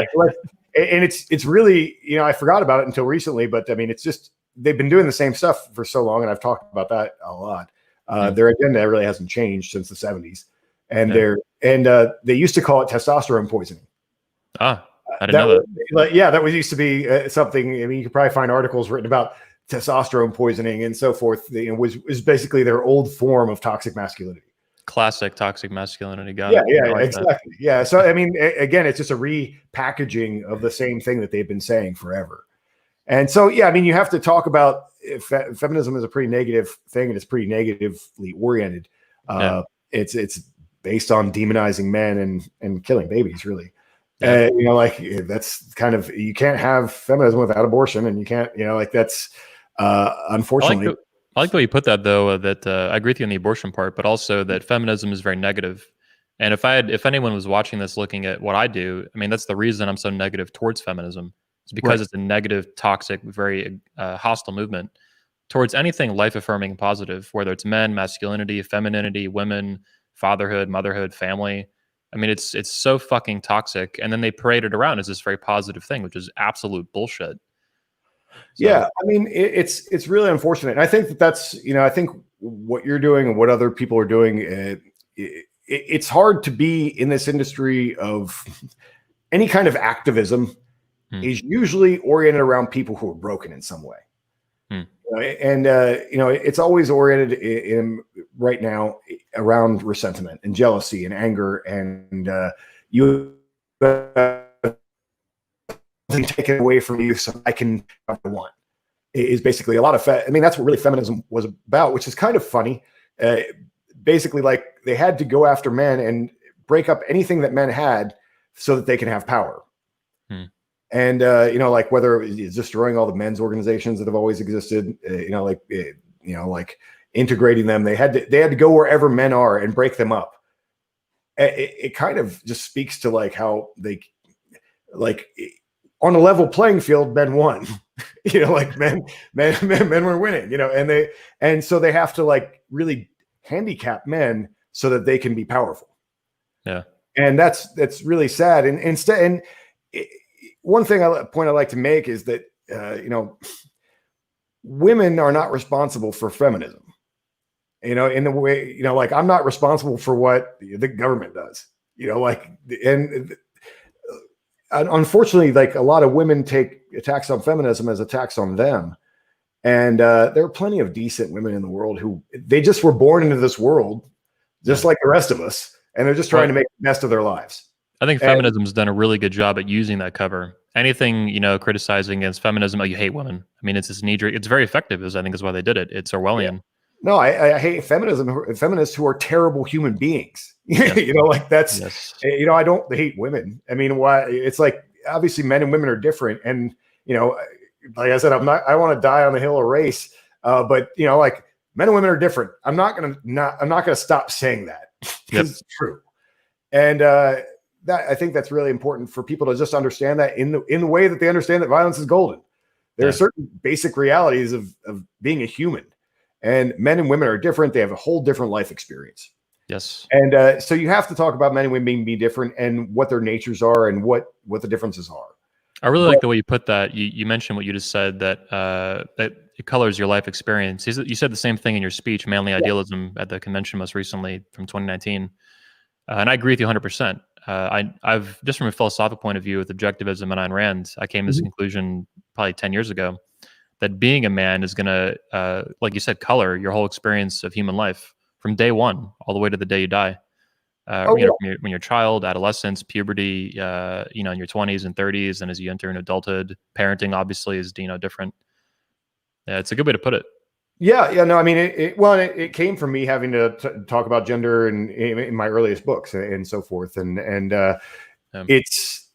it's really, you know, I forgot about it until recently, but I mean, it's just, they've been doing the same stuff for so long, and I've talked about that a lot. Their agenda really hasn't changed since the 70s. And they used to call it testosterone poisoning. I didn't know that. Like, yeah, that was used to be something. I mean, you could probably find articles written about testosterone poisoning and so forth. It was basically their old form of toxic masculinity. Classic toxic masculinity. Got Yeah, it. yeah, like exactly. That. Yeah. So, I mean, again, it's just a repackaging of the same thing that they've been saying forever. And so, yeah, I mean, you have to talk about feminism is a pretty negative thing, and it's pretty negatively oriented. It's based on demonizing men and killing babies, really. You know, like that's kind of, you can't have feminism without abortion, and you can't, you know, like that's unfortunately. I like the way you put that, though. That I agree with you on the abortion part, but also that feminism is very negative. And if anyone was watching this, looking at what I do, I mean, that's the reason I'm so negative towards feminism. It's because it's a negative, toxic, very hostile movement towards anything life affirming and positive, whether it's men, masculinity, femininity, women, fatherhood, motherhood, family. I mean, it's so fucking toxic. And then they parade it around as this very positive thing, which is absolute bullshit. So, yeah, I mean, it's really unfortunate. And I think that's, you know, I think what you're doing and what other people are doing, it's hard to be in this industry of any kind of activism is usually oriented around people who are broken in some way. And, you know, it's always oriented in right now around resentment and jealousy and anger. And you taken away from you so I can have what I want is basically a lot of I mean, that's what really feminism was about, which is kind of funny. Basically, like they had to go after men and break up anything that men had so that they can have power. And, you know, like whether it's destroying all the men's organizations that have always existed, you know, like integrating them, they had to go wherever men are and break them up. It kind of just speaks to like how they, like on a level playing field, men won, you know, like men were winning, you know, and so they have to like really handicap men so that they can be powerful. Yeah. And that's really sad. And instead, one point I like to make is that, you know, women are not responsible for feminism, you know, in the way, you know, like I'm not responsible for what the government does, you know, like, and unfortunately, like a lot of women take attacks on feminism as attacks on them. And there are plenty of decent women in the world who they just were born into this world, just like the rest of us. And they're just trying to make the best of their lives. I think feminism's done a really good job at using that cover. Anything, you know, criticizing against feminism, oh, you hate women. I mean, it's this knee-jerk. It's very effective, I think is why they did it. It's Orwellian. Yeah. No, I hate feminism, feminists who are terrible human beings. You know, like that's, you know, I don't hate women. I mean, why? It's like, obviously men and women are different. And, you know, like I said, I want to die on the hill of race. But, you know, like men and women are different. I'm not going to stop saying that because it's true. And, I think that's really important for people to just understand that in the way that they understand that violence is golden. There are certain basic realities of being a human, and men and women are different. They have a whole different life experience. Yes. And so you have to talk about men and women being different and what their natures are and what the differences are. I really like the way you put that. You mentioned what you just said, that that it colors your life experience. You said the same thing in your speech, Manly Idealism, at the convention most recently from 2019. And I agree with you 100%. I've just from a philosophical point of view with objectivism and Ayn Rand, I came to this conclusion probably 10 years ago that being a man is going to, like you said, color your whole experience of human life from day one all the way to the day you die. You know, when you're a child, adolescence, puberty, you know, in your 20s and 30s, and as you enter into adulthood, parenting obviously is, you know, different. Yeah, it's a good way to put it. Yeah, no, I mean, it came from me having to talk about gender in my earliest books and so forth, and it's,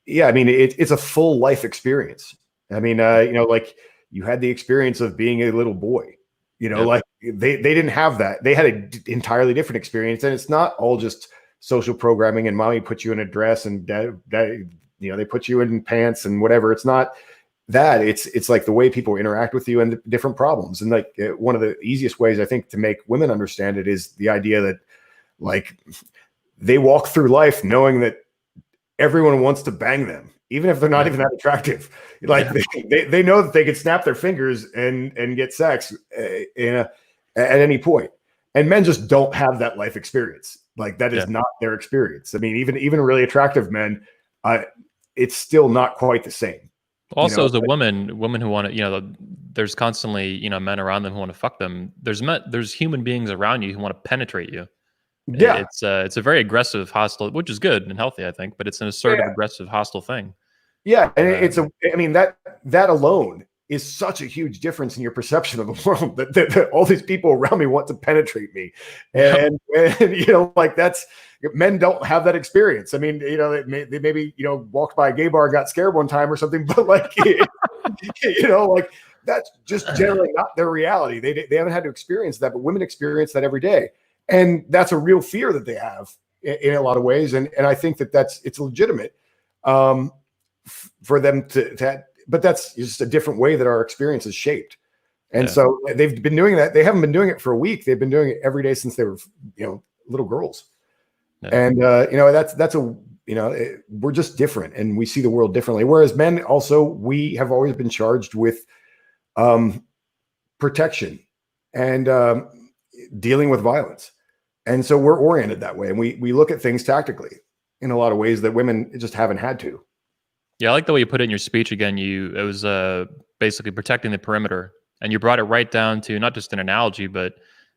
I mean, it's a full life experience. I mean, you know, like you had the experience of being a little boy, you know, like they didn't have that. They had an entirely different experience, and it's not all just social programming and mommy put you in a dress and dad, you know, they put you in pants and whatever. It's not that. It's like the way people interact with you and the different problems. And like one of the easiest ways I think to make women understand it is the idea that like they walk through life knowing that everyone wants to bang them, even if they're not even that attractive. Like they know that they could snap their fingers and get sex at any point. And men just don't have that life experience. Like that is not their experience. I mean, even really attractive men, it's still not quite the same. Also, as a woman who want to, there's constantly, men around them who want to fuck them. There's human beings around you who want to penetrate you. Yeah, It's a very aggressive, hostile, which is good and healthy, I think, but it's an assertive, aggressive, hostile thing. Yeah, and I mean that alone is such a huge difference in your perception of the world that all these people around me want to penetrate me, and like that's men don't have that experience. I mean, they maybe walked by a gay bar, got scared one time or something, but like like that's just generally not their reality. They haven't had to experience that, but women experience that every day, and that's a real fear that they have in a lot of ways, and I think it's legitimate. For them to but that's just a different way that our experience is shaped. And so they've been doing that. They haven't been doing it for a week. They've been doing it every day since they were, little girls. Yeah. And, we're just different and we see the world differently. Whereas men also, we have always been charged with protection and dealing with violence. And so we're oriented that way. And we look at things tactically in a lot of ways that women just haven't had to. Yeah, I like the way you put it in your speech again. It was basically protecting the perimeter, and you brought it right down to not just an analogy, but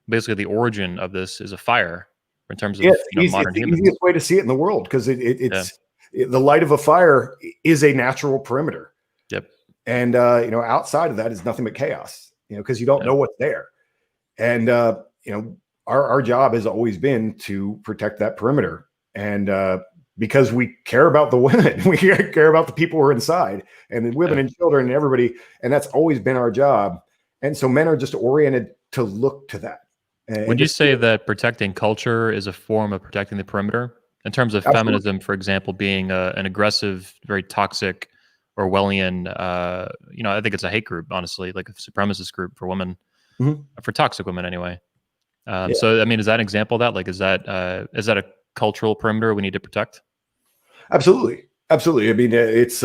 basically the origin of this is a fire in terms of modern humans. It's the easiest way to see it in the world because it's the light of a fire is a natural perimeter. Yep. And outside of that is nothing but chaos. Because you don't know what's there. And our job has always been to protect that perimeter. And because we care about the women, we care about the people who are inside and the women and children and everybody. And that's always been our job. And so men are just oriented to look to that. Would you say that protecting culture is a form of protecting the perimeter in terms of feminism, for example, being an aggressive, very toxic Orwellian, I think it's a hate group, honestly, like a supremacist group for women, for toxic women anyway. So, I mean, is that an example of that? Like, is that a cultural perimeter we need to protect? Absolutely. I mean, it's,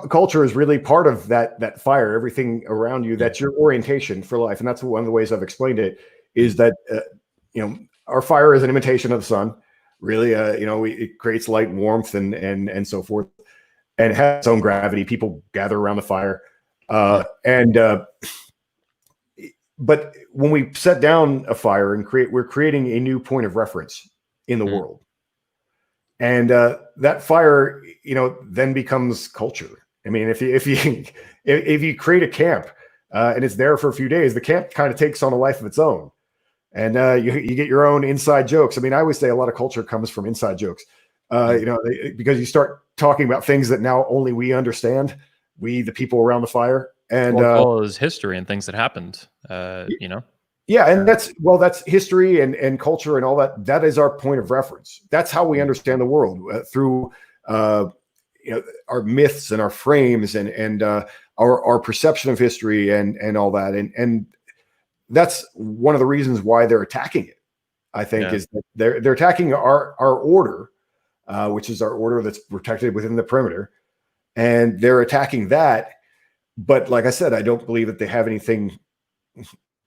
culture is really part of that fire, everything around you, that's your orientation for life. And that's one of the ways I've explained it is that, our fire is an imitation of the sun, really, it creates light and warmth and so forth, and it has its own gravity. People gather around the fire. But when we set down a fire and we're creating a new point of reference in the world. And that fire, then becomes culture. I mean, if you create a camp and it's there for a few days, the camp kind of takes on a life of its own. And you get your own inside jokes. I mean, I always say a lot of culture comes from inside jokes, because you start talking about things that now only we understand, the people around the fire. And well as history and things that happened, Yeah, and that's history and culture and all that. That is our point of reference. That's how we understand the world through our myths and our frames and our perception of history and all that. And that's one of the reasons why they're attacking it. I think is that they're attacking our order, which is our order that's protected within the perimeter, and they're attacking that. But like I said, I don't believe that they have anything.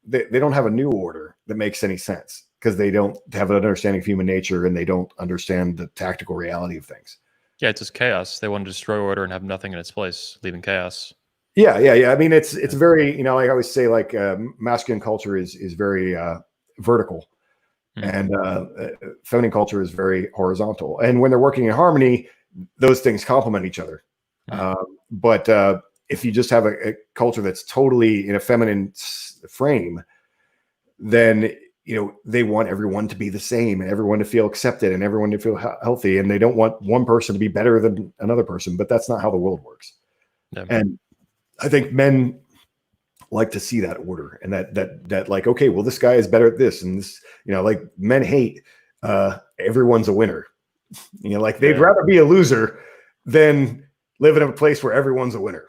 They don't have a new order that makes any sense because they don't have an understanding of human nature and they don't understand the tactical reality of things. Yeah, it's just chaos. They want to destroy order and have nothing in its place, leaving chaos. Yeah. I mean, it's very, like I always say, like masculine culture is very vertical, and feminine culture is very horizontal. And when they're working in harmony, those things complement each other. But if you just have a culture that's totally in a feminine frame, then, they want everyone to be the same and everyone to feel accepted and everyone to feel healthy. And they don't want one person to be better than another person, but that's not how the world works. Yeah. And I think men like to see that order and that like, okay, well, this guy is better at this. And this, like men hate everyone's a winner. Like they'd rather be a loser than live in a place where everyone's a winner.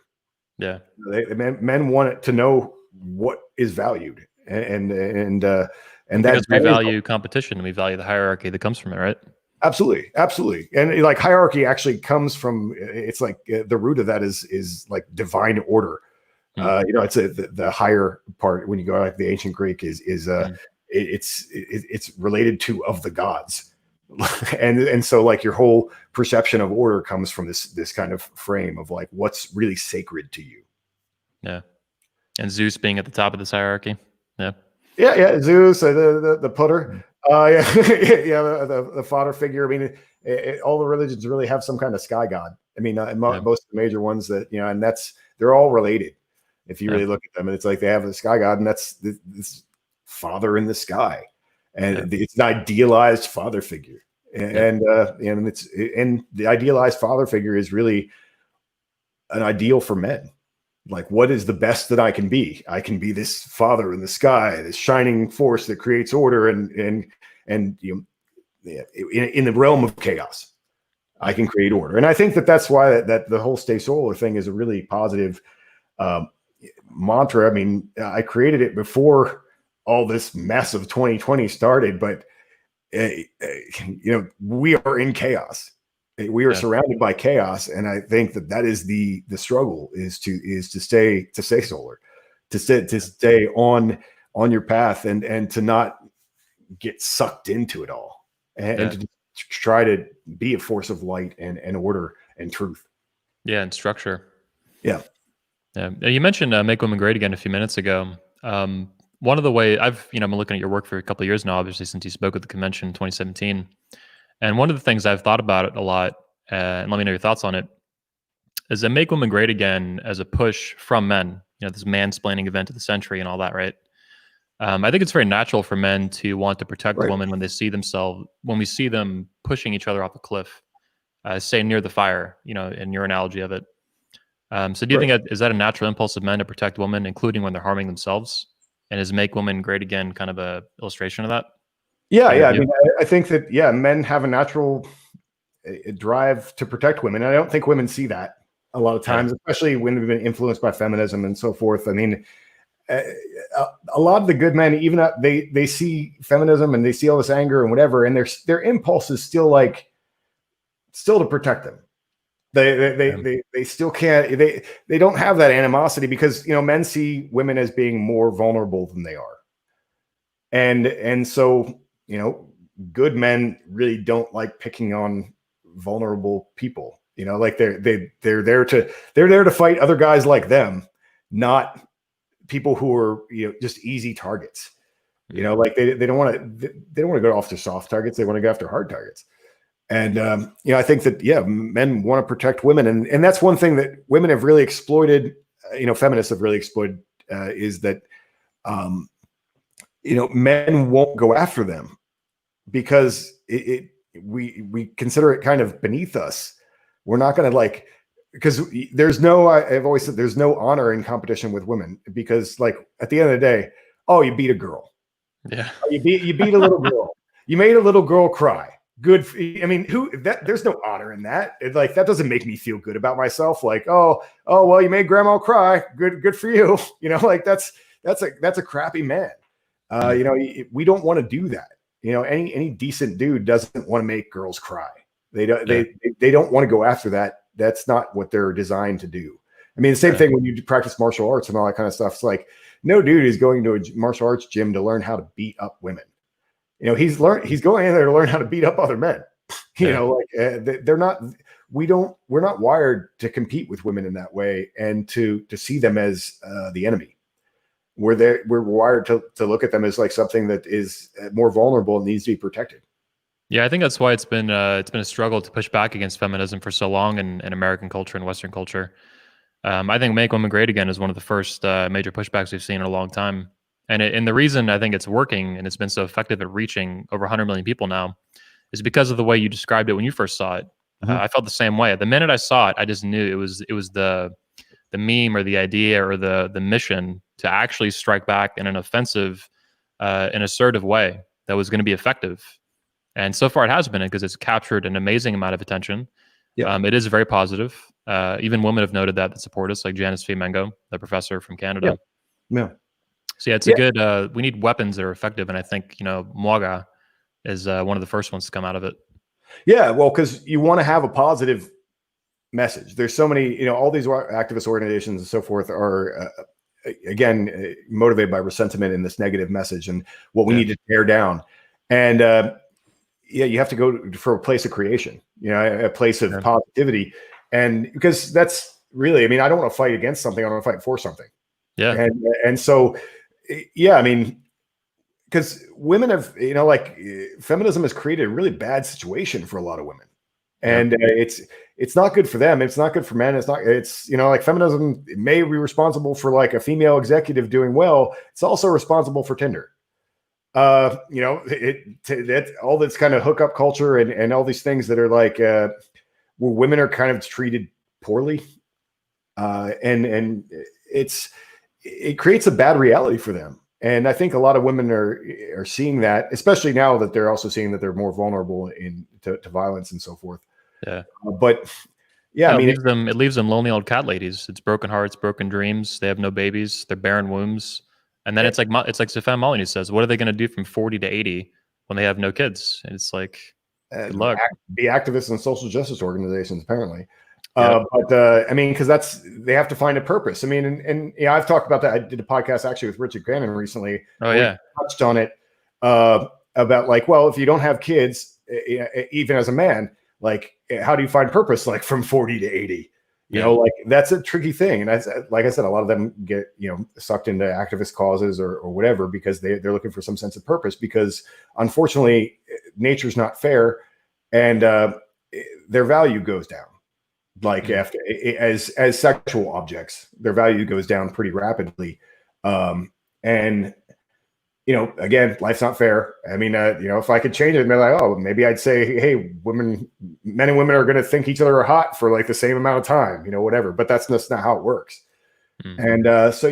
Yeah, men want it to know what is valued, and that we value competition and we value the hierarchy that comes from it, right? Absolutely, and like hierarchy actually comes from. It's like the root of that is like divine order. It's the higher part when you go like the ancient Greek is it's related to of the gods. and so like your whole perception of order comes from this kind of frame of like what's really sacred to you. Yeah. And Zeus being at the top of this hierarchy. Yeah. Yeah. Zeus, the putter. Yeah, the father figure. I mean, all the religions really have some kind of sky god. I mean, most of the major ones that, and they're all related. If you really look at them, and it's like they have the sky god, and that's this father in the sky, and it's an idealized father figure, and the idealized father figure is really an ideal for men. Like, what is the best that I can be? I can be this father in the sky, this shining force that creates order, and in the realm of chaos, I can create order. And I think that's why that the whole stay solar thing is a really positive mantra. I mean, I created it before all this mess of 2020 started, but we are in chaos. We are surrounded by chaos, and I think that is the struggle is to stay solar, to stay on your path, and to not get sucked into it all, and to try to be a force of light and order and truth. Yeah, and structure. Yeah. You mentioned Make Women Great Again a few minutes ago. One of the ways I've been looking at your work for a couple of years now, obviously since you spoke at the convention in 2017. And one of the things I've thought about it a lot, and let me know your thoughts on it, is that Make Women Great Again as a push from men, this mansplaining event of the century and all that, right? I think it's very natural for men to want to protect the women when they see themselves, when we see them pushing each other off a cliff, say near the fire, in your analogy of it. So do you think is that a natural impulse of men to protect women, including when they're harming themselves? And is Make Women Great Again kind of a illustration of that? Yeah. I mean, I think that, men have a natural drive to protect women. And I don't think women see that a lot of times, especially when they've been influenced by feminism and so forth. I mean, a lot of the good men, even they see feminism and they see all this anger and whatever, and their impulse is still to protect them. They still can't. They don't have that animosity because men see women as being more vulnerable than they are, and so good men really don't like picking on vulnerable people. Like they're there to fight other guys like them, not people who are just easy targets. Like they don't want to go after soft targets. They want to go after hard targets. And I think that men want to protect women, and that's one thing that women have really exploited. Feminists have really exploited is that men won't go after them because we consider it kind of beneath us. We're not going to because I've always said there's no honor in competition with women, because at the end of the day, you beat a girl. Yeah. You beat a little girl. You made a little girl cry. Good. I mean, there's no honor in that. That doesn't make me feel good about myself. Well, you made grandma cry. Good for you. That's a crappy man. We don't want to do that. Any decent dude doesn't want to make girls cry. They don't want to go after that. That's not what they're designed to do. I mean, the same thing when you practice martial arts and all that kind of stuff. It's like, no dude is going to a martial arts gym to learn how to beat up women. He's going in there to learn how to beat up other men. They're not. We're not wired to compete with women in that way, and to see them as the enemy. We're wired to look at them as something that is more vulnerable and needs to be protected. Yeah, I think that's why it's been a struggle to push back against feminism for so long in American culture and Western culture. I think Make Women Great Again is one of the first major pushbacks we've seen in a long time. And the reason I think it's working and it's been so effective at reaching over 100 million people now is because of the way you described it when you first saw it. I felt the same way. The minute I saw it, I just knew it was the meme or the idea or the mission to actually strike back in an offensive, an assertive way that was going to be effective. And so far it has been, because it's captured an amazing amount of attention. It is very positive. Even women have noted that support us, like Janice Fimengo, the professor from Canada. Yeah. So it's a good, we need weapons that are effective. And I think, MWAGA is one of the first ones to come out of it. Yeah, well, because you want to have a positive message. There's so many, all these activist organizations and so forth are, again, motivated by resentment and this negative message and what we need to tear down. And, you have to go for a place of creation, a place of positivity. And because that's really, I mean, I don't want to fight against something. I want to fight for something. Yeah. And so, yeah, I mean, because women have, like feminism has created a really bad situation for a lot of women. And it's not good for them. It's not good for men. It's like feminism may be responsible for like a female executive doing well. It's also responsible for Tinder. That all this kind of hookup culture and all these things that are like where women are kind of treated poorly. And it creates a bad reality for them. And I think a lot of women are seeing that, especially now that they're also seeing that they're more vulnerable to violence and so forth. Yeah. But yeah, I mean, it leaves them lonely old cat ladies. It's broken hearts, broken dreams. They have no babies. They're barren wombs. And then it's like Stefan Molyneux says, what are they going to do from 40 to 80 when they have no kids? And it's like, good luck. Be activists in social justice organizations, apparently. But I mean, because they have to find a purpose. I mean, and I've talked about that. I did a podcast actually with Richard Gannon recently. Oh yeah, touched on it about like, well, if you don't have kids, even as a man, like, how do you find purpose? Like from 40 to 80, like that's a tricky thing. And like I said, a lot of them get sucked into activist causes or whatever because they're looking for some sense of purpose. Because unfortunately, nature's not fair, and their value goes down. Like after as sexual objects, their value goes down pretty rapidly. And again, life's not fair. I mean, if I could change it, I'd be like, oh, maybe I'd say, hey, men and women are going to think each other are hot for like the same amount of time, whatever. But that's just not how it works. Mm-hmm. And so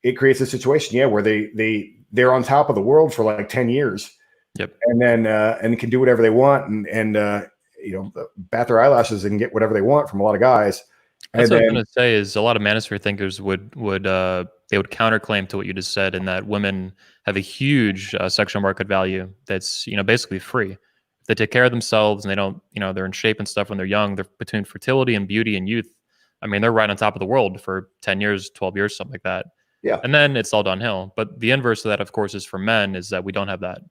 it creates a situation, where they're on top of the world for like 10 years. Yep. And then and can do whatever they want and bat their eyelashes and get whatever they want from a lot of guys. That's what I was going to say is a lot of manosphere thinkers would counterclaim to what you just said, in that women have a huge sexual market value that's basically free. If they take care of themselves and they don't they're in shape and stuff when they're young, they're between fertility and beauty and youth. I mean, they're right on top of the world for 10 years, 12 years, something like that. Yeah. And then it's all downhill. But the inverse of that, of course, is for men, is that we don't have that.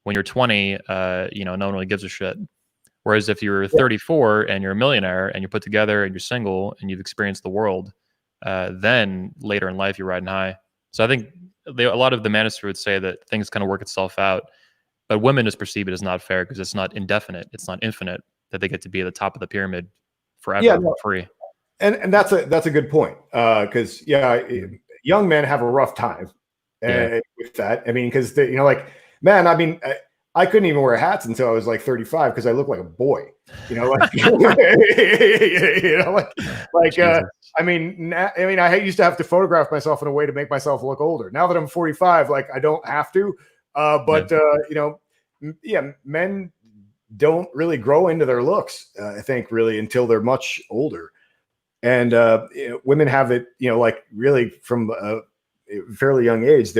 When you're 20, no one really gives a shit. Whereas if you're 34 and you're a millionaire and you're put together and you're single and you've experienced the world, then later in life you're riding high. So I think a lot of the manosphere would say that things kind of work itself out, but women just perceive it as not fair because it's not indefinite, it's not infinite, that they get to be at the top of the pyramid forever for free. And that's a good point, because young men have a rough time with that. I mean, because man, I mean. I couldn't even wear hats until I was like 35 because I look like a boy, I mean, I used to have to photograph myself in a way to make myself look older. Now that I'm 45, like I don't have to, men don't really grow into their looks, I think really until they're much older. And women have it, like really from a fairly young age,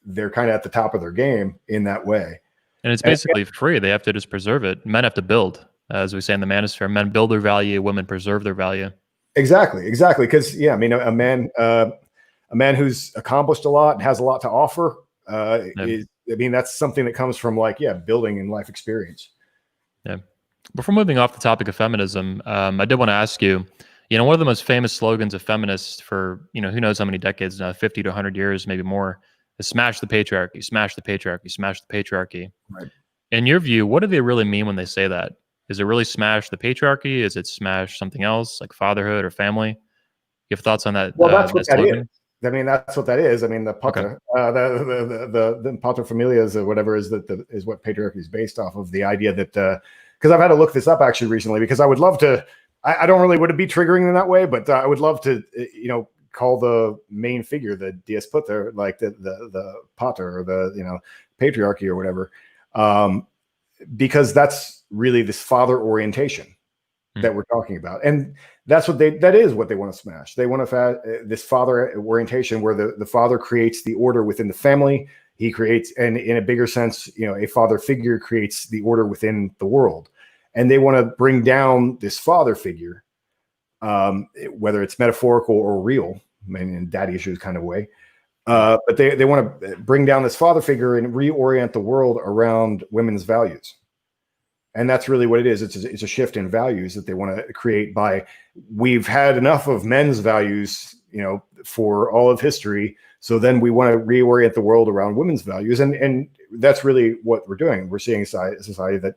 they're kind of at the top of their game in that way. And it's basically free. They have to just preserve it. Men have to build, as we say in the manosphere. Men build their value, women preserve their value. Exactly. Because I mean, a man who's accomplished a lot and has a lot to offer that's something that comes from building and life experience. Yeah. Before moving off the topic of feminism, I did want to ask you, one of the most famous slogans of feminists for, who knows how many decades now, 50 to 100 years, maybe more, is smash the patriarchy, smash the patriarchy, smash the patriarchy. Right. In your view, what do they really mean when they say that? Is it really smash the patriarchy? Is it smash something else like fatherhood or family? You have thoughts on that? Well, that's what that is. I mean, that's what that is. I mean, the pater, the paterfamilias or whatever is what patriarchy is based off of. The idea that, because I've had to look this up actually recently, because I would love to, I don't really want to be triggering in that way, but I would love to, call the main figure the dies pater, like the pater or the patriarchy or whatever, because that's really this father orientation that we're talking about, and that is what they want to smash. They want to this father orientation where the father creates the order within the family. He creates, and in a bigger sense, a father figure creates the order within the world, and they want to bring down this father figure. Whether it's metaphorical or real, I mean, in daddy issues kind of way, But they want to bring down this father figure and reorient the world around women's values. And that's really what it is. It's a shift in values that they want to create by, we've had enough of men's values, for all of history. So then we want to reorient the world around women's values. And that's really what we're doing. We're seeing a society that,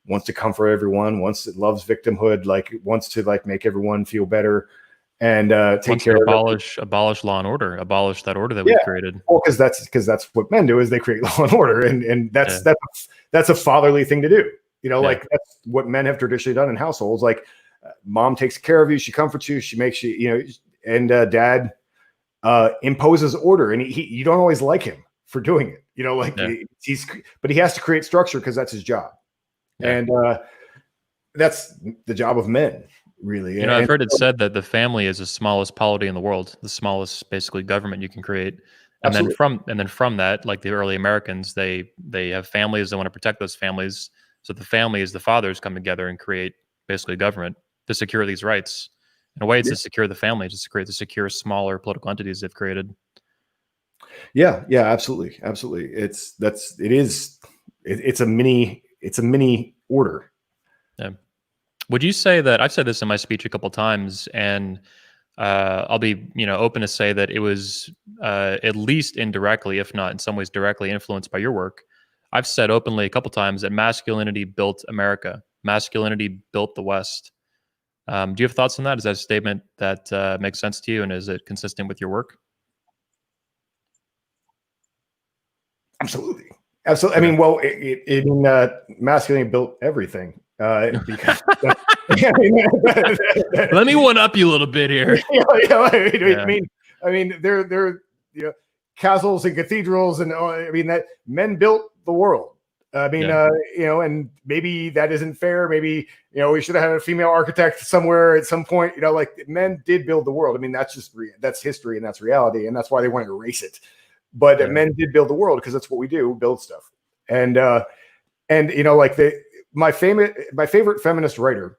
wants to comfort everyone, loves victimhood, wants to make everyone feel better, and take care of abolish law and order, abolish that order that we've created. Well, because that's what men do, is they create law and order, and that's a fatherly thing to do. That's what men have traditionally done in households. Mom takes care of you, she comforts you, she makes you, and dad imposes order, and you don't always like him for doing it. But he has to create structure because that's his job. And that's the job of men, really. I've heard it said that the family is the smallest polity in the world, the smallest basically government you can create. And then from that, like the early Americans, they have families, they want to protect those families. So the families, the fathers come together and create basically government to secure these rights. In a way, it's to secure the family, to create the secure, smaller political entities they've created. Yeah, absolutely. It's a mini order. Yeah. Would you say that, I've said this in my speech a couple of times, and I'll be open to say that it was at least indirectly, if not in some ways directly, influenced by your work. I've said openly a couple of times that masculinity built America. Masculinity built the West. Do you have thoughts on that? Is that a statement that makes sense to you, and is it consistent with your work? Absolutely. I mean, well, masculinity built everything. Because let me one up you a little bit here. I mean, they're castles and cathedrals, and that men built the world. And maybe that isn't fair. Maybe we should have had a female architect somewhere at some point. Men did build the world. I mean, that's history and that's reality, and that's why they want to erase it. But men did build the world because that's what we do: build stuff. And my favorite feminist writer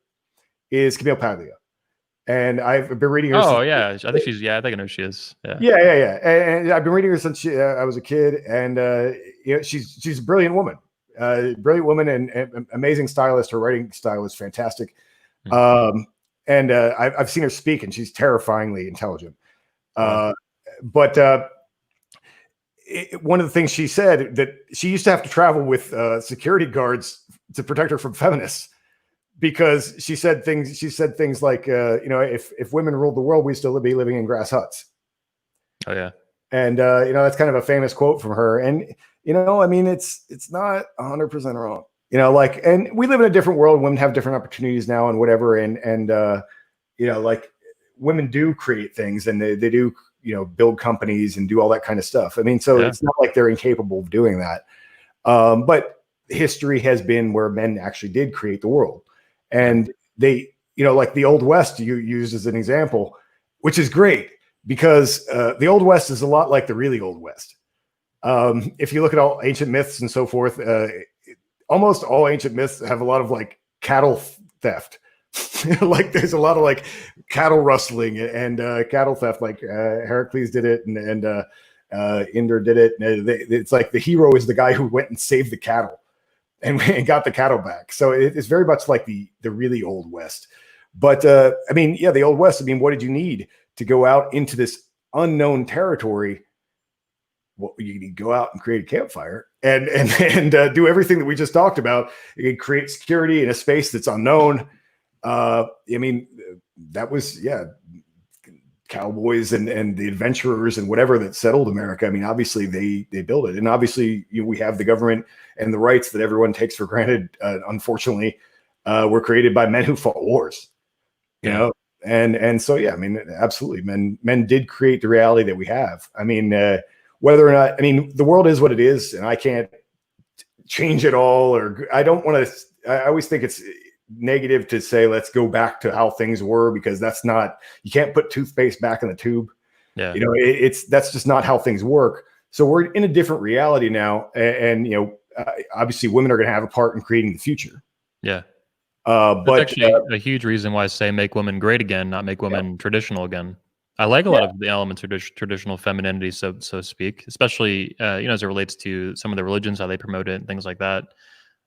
is Camille Paglia, and I've been reading her. Oh yeah, I think I think I know who she is. Yeah. And I've been reading her since I was a kid, and she's a brilliant woman, and amazing stylist. Her writing style is fantastic. Mm-hmm. And I've seen her speak, and she's terrifyingly intelligent. But one of the things she said, that she used to have to travel with security guards to protect her from feminists, because she said things like, if women ruled the world, we'd still be living in grass huts. Oh yeah. And that's kind of a famous quote from her. And it's not 100% wrong. And we live in a different world. Women have different opportunities now and whatever. And women do create things, and they do build companies and do all that kind of stuff. I mean, so it's not like they're incapable of doing that. But history has been where men actually did create the world. And they, like the Old West you used as an example, which is great, because the Old West is a lot like the really Old West. If you look at all ancient myths and so forth, almost all ancient myths have a lot of cattle theft. There's a lot of cattle rustling and cattle theft. Heracles did it, and Indra did it. And it's like the hero is the guy who went and saved the cattle and got the cattle back. So it's very much like the really Old West. But the Old West. I mean, what did you need to go out into this unknown territory? Well, you need to go out and create a campfire and do everything that we just talked about. You can create security in a space that's unknown. That was cowboys and the adventurers and whatever that settled America. I mean, obviously they built it, and obviously we have the government and the rights that everyone takes for granted. Unfortunately, were created by men who fought wars. And so absolutely, men did create the reality that we have. I mean, whether or not, the world is what it is, and I can't change it all, or I don't want to. I always think it's negative to say let's go back to how things were, because that's not, you can't put toothpaste back in the tube. That's just not how things work. So we're in a different reality now, and obviously women are going to have a part in creating the future. But actually a huge reason why I say make women great again, not make women traditional again. I like a lot of the elements of traditional femininity, so to speak, especially as it relates to some of the religions, how they promote it and things like that.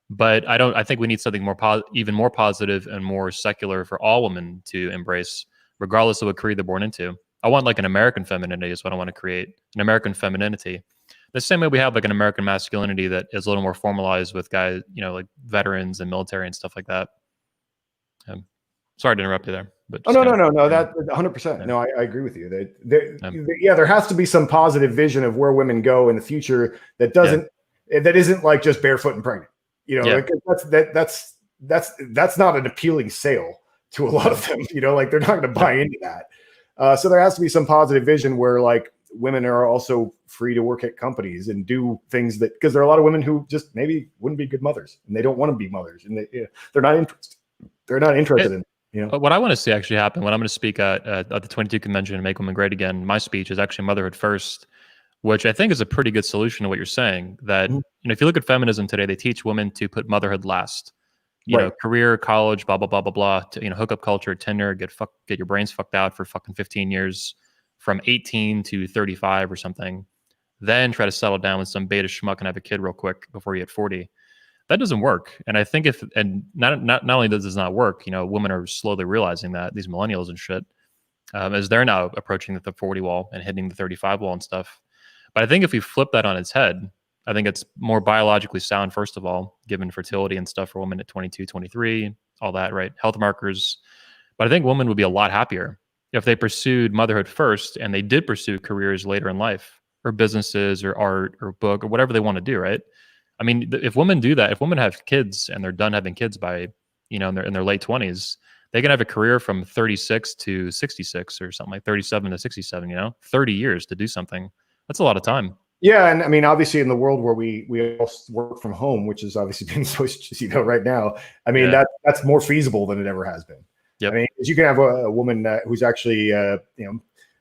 But I think we need something even more positive and more secular for all women to embrace, regardless of what creed they're born into. I want like an American femininity is what I want to create, an American femininity. The same way we have like an American masculinity that is a little more formalized with guys, like veterans and military and stuff like that. Sorry to interrupt you there. But no. That 100%. No, I agree with you. There has to be some positive vision of where women go in the future that isn't like just barefoot and pregnant. Like that's not an appealing sale to a lot of them. Like they're not going to buy into that. So there has to be some positive vision where like women are also free to work at companies and do things because there are a lot of women who just maybe wouldn't be good mothers and they don't want to be mothers and they're not interested. They're not interested in. What I want to see actually happen when I'm going to speak at the 22 convention and Make Women Great Again, my speech is actually motherhood first, which I think is a pretty good solution to what you're saying. That if you look at feminism today, they teach women to put motherhood last. Career, college, blah blah blah blah blah. To, hookup culture, Tinder, get your brains fucked out for fucking 15 years, from 18 to 35 or something. Then try to settle down with some beta schmuck and have a kid real quick before you hit 40. That doesn't work. And I think not only does this not work, women are slowly realizing that, these millennials and shit, as they're now approaching the 40 wall and hitting the 35 wall and stuff. But I think if we flip that on its head, I think it's more biologically sound, first of all, given fertility and stuff for women at 22, 23, all that, right? Health markers. But I think women would be a lot happier if they pursued motherhood first and they did pursue careers later in life, or businesses or art or book or whatever they want to do, right? I mean, if women do that, if women have kids and they're done having kids by, in their late 20s, they can have a career from 36 to 66 or something, like 37 to 67, 30 years to do something. That's a lot of time. Yeah. And I mean, obviously in the world where we all work from home, which has obviously been pushed, right now, I mean, that's more feasible than it ever has been. Yep. I mean, you can have a woman who's actually,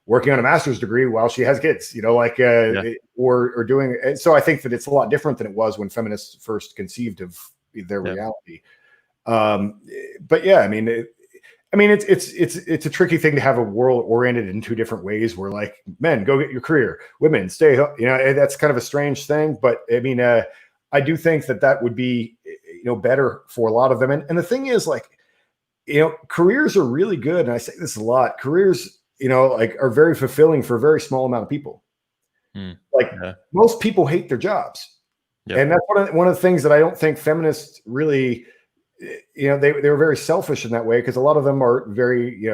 working on a master's degree while she has kids, or doing it. So I think that it's a lot different than it was when feminists first conceived of their reality. But yeah, I mean, it's a tricky thing to have a world oriented in two different ways where like men go get your career, women stay, that's kind of a strange thing. But I mean, I do think that would be, better for a lot of them. And the thing is like, careers are really good. And I say this a lot, careers, are very fulfilling for a very small amount of people. Most people hate their jobs. Yep. And that's one of the things that I don't think feminists really, they were very selfish in that way, because a lot of them are very,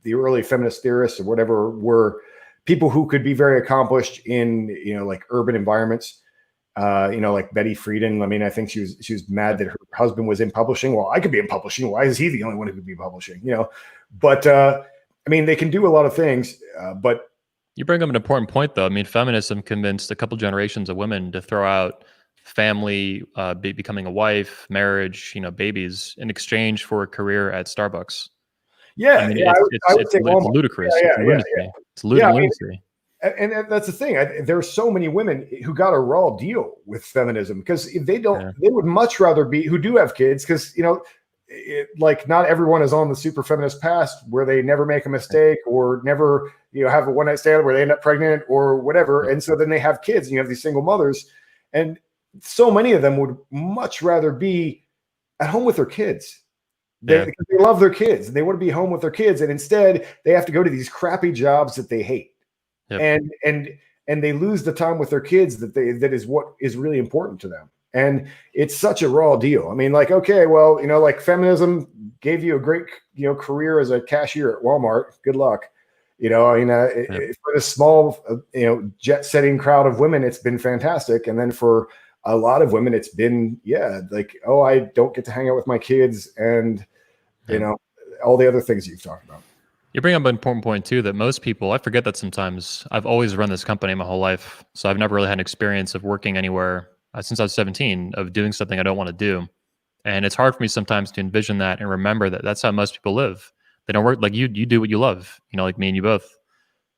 the early feminist theorists or whatever were people who could be very accomplished in, like urban environments. Like Betty Friedan. I mean, I think she was mad that her husband was in publishing. Well, I could be in publishing. Why is he the only one who could be publishing? But I mean, they can do a lot of things, but you bring up an important point, though. I mean, feminism convinced a couple generations of women to throw out family, becoming a wife, marriage, babies, in exchange for a career at Starbucks. Yeah, I mean, it's ludicrous. It's lunacy. And that's the thing. There are so many women who got a raw deal with feminism because they would much rather be who do have kids because like not everyone is on the super feminist path where they never make a mistake or never have a one night stand where they end up pregnant or whatever, and so then they have kids and you have these single mothers, and so many of them would much rather be at home with their kids. Because they love their kids and they want to be home with their kids, and instead they have to go to these crappy jobs that they hate. Yep. And they lose the time with their kids that is what is really important to them. And it's such a raw deal. I mean, like, okay, well, like feminism gave you a great, career as a cashier at Walmart. Good luck. For the small, jet setting crowd of women, it's been fantastic. And then for a lot of women, it's been, like, oh, I don't get to hang out with my kids and, all the other things you've talked about. You bring up an important point too, that most people, I forget that sometimes. I've always run this company my whole life. So I've never really had an experience of working anywhere since I was 17, of doing something I don't want to do. And it's hard for me sometimes to envision that and remember that that's how most people live. They don't work like you do what you love, like me and you both.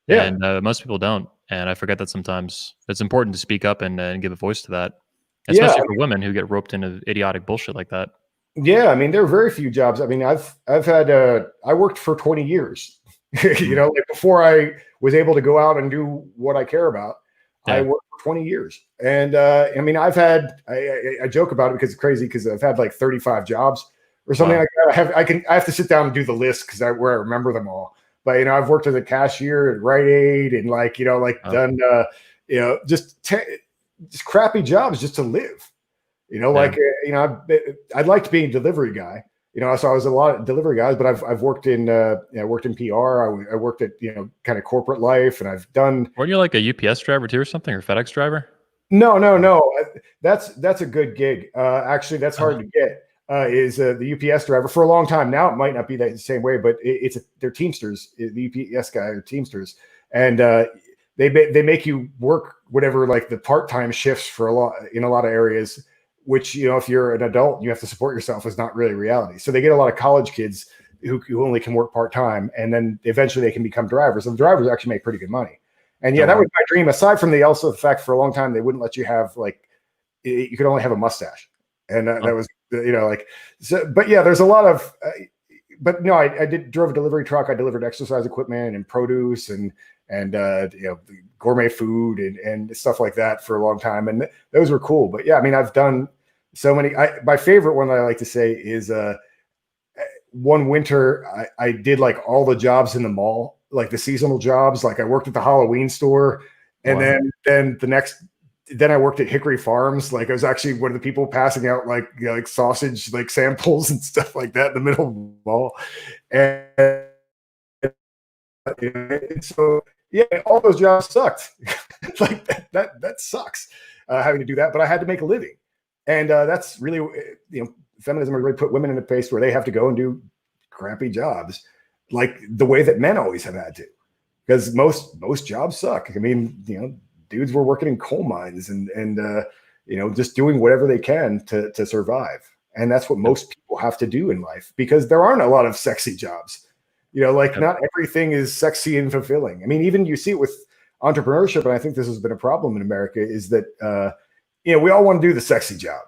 Yeah. And most people don't. And I forget that sometimes. It's important to speak up and give a voice to that, especially for women who get roped into idiotic bullshit like that. Yeah. I mean, there are very few jobs. I mean, I've had, I worked for 20 years You know, like before I was able to go out and do what I care about, I Yeah. worked for 20 years. And I mean, I've had, I joke about it because it's crazy because I've had like 35 jobs or something Wow. like that. I have to sit down and do the list because where I remember them all. But, you know, I've worked as a cashier at Rite Aid and like, you know, like Oh. done, you know, just crappy jobs just to live, you know, Yeah. like, you know, I'd liked being a delivery guy. You know, so I was a lot of delivery guys, but I've worked in you know, I worked in PR. I worked at, you know, kind of corporate life, and I've done. Weren't you like a UPS driver too, or something, or FedEx driver? No. That's a good gig. Actually, that's hard Uh-huh. to get. Is the UPS driver for a long time now? It might not be that the same way, but they're Teamsters. The UPS guy are Teamsters, and they make you work whatever like the part-time shifts for a lot in a lot of areas, which, you know, if you're an adult and you have to support yourself is not really reality. So they get a lot of college kids who only can work part-time, and then eventually they can become drivers. And the drivers actually make pretty good money. And yeah, Oh, that wow. was my dream. Aside from the fact for a long time they wouldn't let you have like you could only have a mustache, and that Oh. was, you know, like so. But yeah, there's a lot of. But no, I drove a delivery truck. I delivered exercise equipment and produce and you know, gourmet food and stuff like that for a long time, and those were cool. But yeah, I mean, I've done so many. My favorite one that I like to say is one winter I did like all the jobs in the mall, like the seasonal jobs. Like I worked at the Halloween store, and Wow. then I worked at Hickory Farms. Like I was actually one of the people passing out like, you know, like sausage like samples and stuff like that in the middle of the mall. And so yeah, all those jobs sucked. Like that sucks, having to do that. But I had to make a living, and that's really, you know, feminism really put women in a place where they have to go and do crappy jobs, like the way that men always have had to, because most jobs suck. I mean, you know, dudes were working in coal mines and you know, just doing whatever they can to survive, and that's what Yep. most people have to do in life because there aren't a lot of sexy jobs. You know, like Yep. not everything is sexy and fulfilling. I mean, even you see it with entrepreneurship, and I think this has been a problem in America, is that you know, we all want to do the sexy job.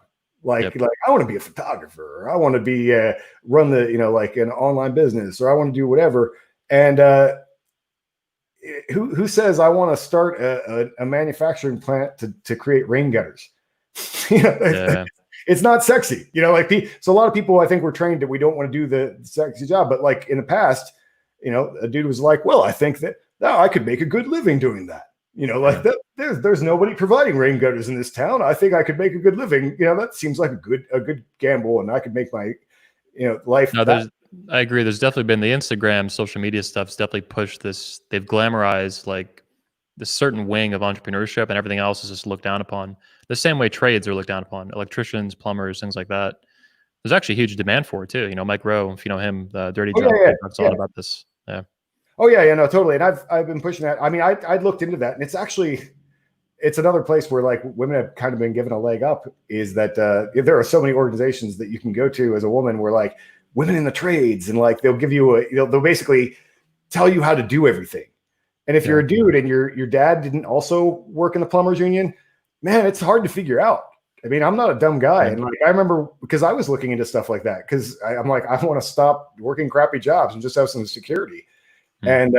Yep. Like I want to be a photographer, or I want to be run the, you know, like an online business, or I want to do whatever. And who says I want to start a manufacturing plant to create rain gutters? You know, Yeah. it's not sexy, you know, like so a lot of people, I think, we're trained that we don't want to do the sexy job. But like in the past, you know, a dude was like, well, I think that now I could make a good living doing that. You know, like Yeah. there's nobody providing rain gutters in this town. I think I could make a good living. You know, that seems like a good gamble, and I could make my, you know, life. No, I agree. There's definitely been the Instagram, social media stuff's definitely pushed this. They've glamorized like this certain wing of entrepreneurship, and everything else is just looked down upon. The same way trades are looked down upon, electricians, plumbers, things like that. There's actually huge demand for it too. You know, Mike Rowe, if you know him, the Dirty Oh Job, yeah, he talks a yeah. lot about this. Yeah. Oh yeah, no, totally. And I've been pushing that. I mean, I looked into that, and it's actually it's another place where like women have kind of been given a leg up. Is that there are so many organizations that you can go to as a woman where like women in the trades, and like they'll give you they'll basically tell you how to do everything. And if you're Yeah. a dude and your dad didn't also work in the plumbers union, man, it's hard to figure out. I mean, I'm not a dumb guy, Yeah. and like I remember because I was looking into stuff like that because I'm like I want to stop working crappy jobs and just have some security. Hmm. And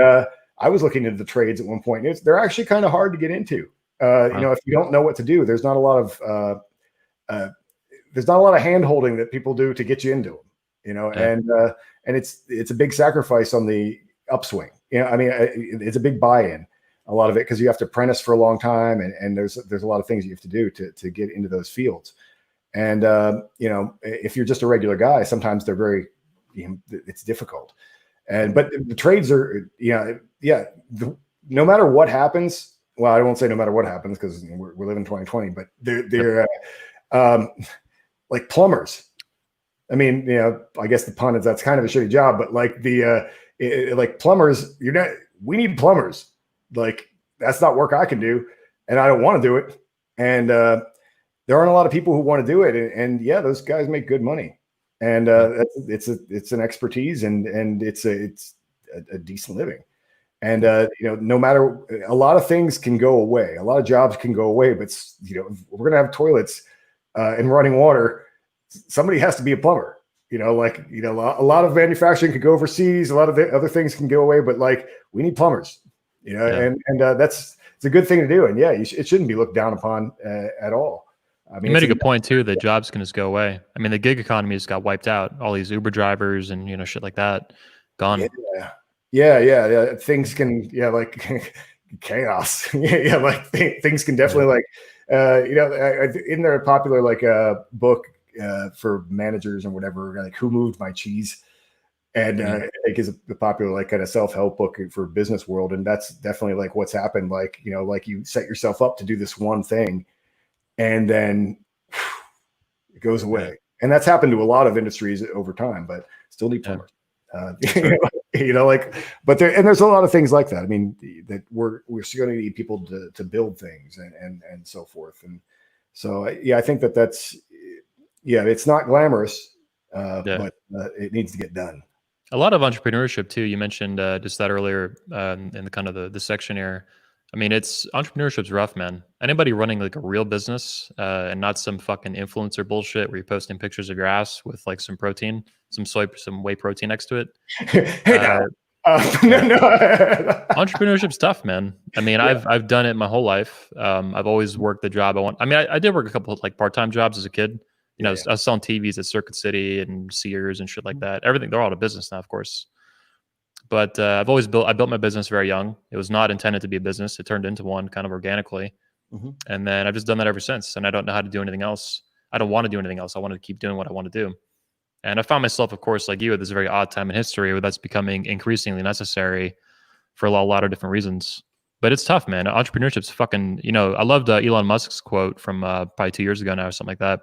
I was looking into the trades at one point. They're actually kind of hard to get into. You know, if you don't know what to do, there's not a lot of hand holding that people do to get you into them. You know, Yeah. and it's a big sacrifice on the upswing. You know, I mean, it's a big buy-in, a lot of it, because you have to apprentice for a long time, and there's a lot of things you have to do to get into those fields. And you know, if you're just a regular guy, sometimes they're very, you know, it's difficult. And but the trades are, you know, yeah. No matter what happens, well, I won't say no matter what happens because, you know, we're living 2020, but they're like plumbers. I mean, you know, I guess the pun is that's kind of a shitty job, but like like plumbers, we need plumbers. Like that's not work I can do, and I don't want to do it. And there aren't a lot of people who want to do it. And yeah, those guys make good money, and it's an expertise, and it's a decent living. And you know, no matter, a lot of things can go away, a lot of jobs can go away, but you know, if we're gonna have toilets and running water, somebody has to be a plumber. a lot of manufacturing could go overseas. A lot of the other things can go away, but like we need plumbers, and it's a good thing to do. And yeah, it shouldn't be looked down upon at all. I mean, you made a good point too. That jobs can just go away. I mean, the gig economy just got wiped out. All these Uber drivers and shit like that, gone. Yeah. Things can, like chaos. Yeah, like things can definitely like, in their popular like book for managers and whatever, like Who Moved My Cheese, and I think is a popular like kind of self-help book for business world, and that's definitely like what's happened. Like like you set yourself up to do this one thing, and then it goes away. And that's happened to a lot of industries over time, but still need plumbers. But there's a lot of things like that. I mean, that we're still going to need people to build things and so forth. And so, I think that's it's not glamorous, but it needs to get done. A lot of entrepreneurship too. You mentioned just that earlier in the kind of the section here. I mean, entrepreneurship's rough, man. Anybody running like a real business and not some fucking influencer bullshit where you're posting pictures of your ass with like some protein, some whey protein next to it. No. Entrepreneurship's tough, man. I mean, I've done it my whole life. I've always worked the job I want. I mean, I did work a couple of like part-time jobs as a kid. I was selling TVs at Circuit City and Sears and shit like that. Everything, they're all out of business now, of course. But I built my business very young. It was not intended to be a business. It turned into one kind of organically. And then I've just done that ever since. And I don't know how to do anything else. I don't want to do anything else. I want to keep doing what I want to do. And I found myself, of course, like you, at this very odd time in history where that's becoming increasingly necessary for a lot of different reasons. But it's tough, man. Entrepreneurship's fucking, I loved Elon Musk's quote from probably 2 years ago now or something like that.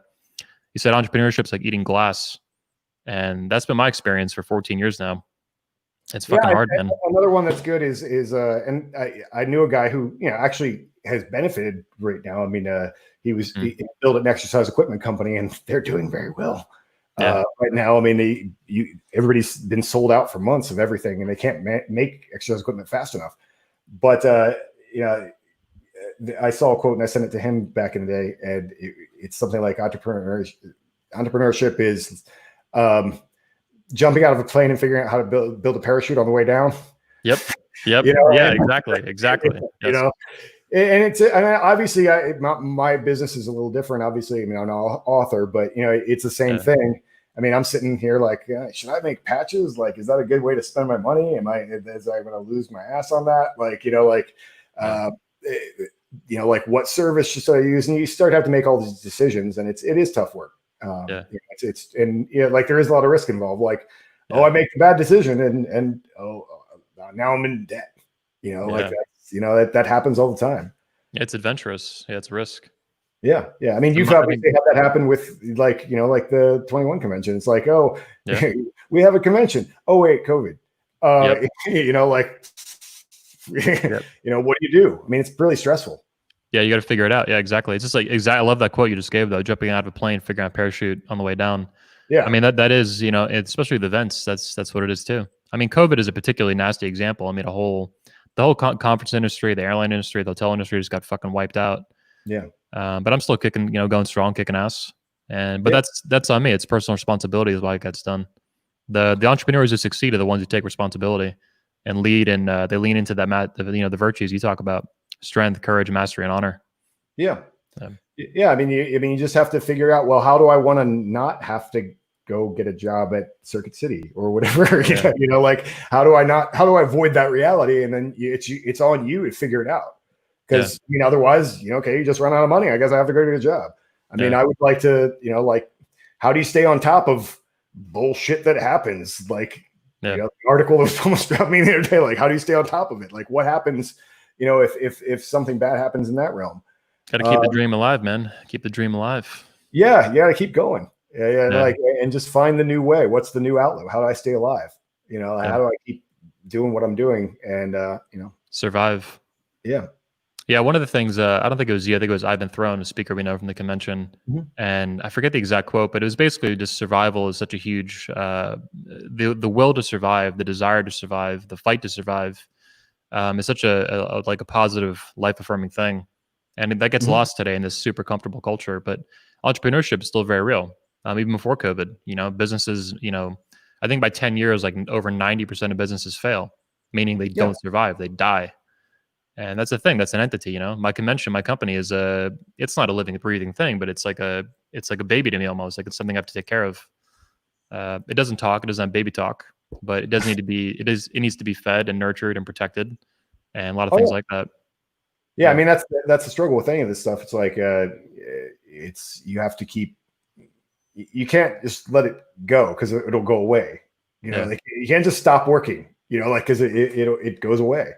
He said, entrepreneurship's like eating glass. And that's been my experience for 14 years now. It's fucking hard, man. Another one that's good is and I knew a guy who actually has benefited right now. I mean, he built an exercise equipment company, and they're doing very well right now. I mean, everybody's been sold out for months of everything, and they can't make exercise equipment fast enough. But I saw a quote and I sent it to him back in the day, and it's something like entrepreneurship is jumping out of a plane and figuring out how to build a parachute on the way down. Yep. Exactly. Yes. And obviously my business is a little different. Obviously, I'm an author, but it's the same thing. I mean, I'm sitting here like, should I make patches? Like, is that a good way to spend my money? Is I going to lose my ass on that? Like, like what service should I use? And you start to have to make all these decisions, and it is tough work. Like there is a lot of risk involved. Like, I make a bad decision, and now I'm in debt. Like that happens all the time. It's adventurous. Yeah, it's a risk. Yeah. I mean, you've obviously had that happen with like the 21 convention. It's like, we have a convention. Oh wait, COVID. What do you do? I mean, it's really stressful. Yeah, you got to figure it out. Yeah, exactly. It's just like I love that quote you just gave though. Jumping out of a plane, figuring out a parachute on the way down. Yeah, I mean that is especially the events. That's what it is too. I mean, COVID is a particularly nasty example. I mean, the whole conference industry, the airline industry, the hotel industry just got fucking wiped out. Yeah. But I'm still kicking, going strong, kicking ass. But that's on me. It's personal responsibility is why it gets done. The entrepreneurs who succeed are the ones who take responsibility and lead, and they lean into that the virtues you talk about: strength, courage, mastery, and honor. Yeah. I mean, you just have to figure out, well, how do I want to not have to go get a job at Circuit City or whatever? Yeah. Like how do I avoid that reality? And then it's on you to figure it out. Because otherwise, you just run out of money. I guess I have to go get a job. I mean, I would like to, like, how do you stay on top of bullshit that happens? Like, the article that was almost about me the other day. Like, how do you stay on top of it? Like, what happens, if something bad happens in that realm? Got to keep the dream alive, man. Keep the dream alive. Yeah, you got to keep going. Yeah. Like, and just find the new way. What's the new outlet? How do I stay alive? How do I keep doing what I'm doing and survive? Yeah. Yeah, one of the things, I don't think it was you, I think it was Ivan Throne, a speaker we know from the convention. Mm-hmm. And I forget the exact quote, but it was basically just survival is such a huge, the will to survive, the desire to survive, the fight to survive is such a positive, life-affirming thing. And that gets lost today in this super comfortable culture. But entrepreneurship is still very real. even before COVID. Businesses, I think by 10 years, like over 90% of businesses fail, meaning they don't survive, they die. And that's a thing. That's an entity. My company is it's not a living, breathing thing, but it's like a baby to me almost. Like it's something I have to take care of. It doesn't talk. It doesn't have baby talk, but it does need to be. It needs to be fed and nurtured and protected, and a lot of things like that. Yeah, I mean that's the struggle with any of this stuff. It's like you have to keep. You can't just let it go because it'll go away. Like you can't just stop working. Like because it goes away.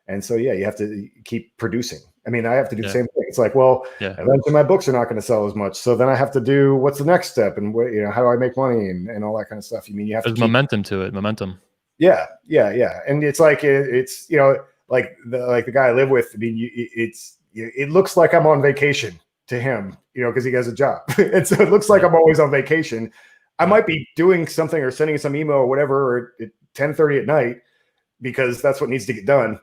And so, you have to keep producing. I mean, I have to do the same thing. It's like, well, eventually my books are not going to sell as much. So then I have to do what's the next step and how do I make money and all that kind of stuff. You have There's momentum to it. Momentum. Yeah. And it's like, it's, like the guy I live with. I mean, it looks like I'm on vacation to him, because he has a job. And so it looks like I'm always on vacation. I might be doing something or sending some email or whatever at 10:30 at night because that's what needs to get done.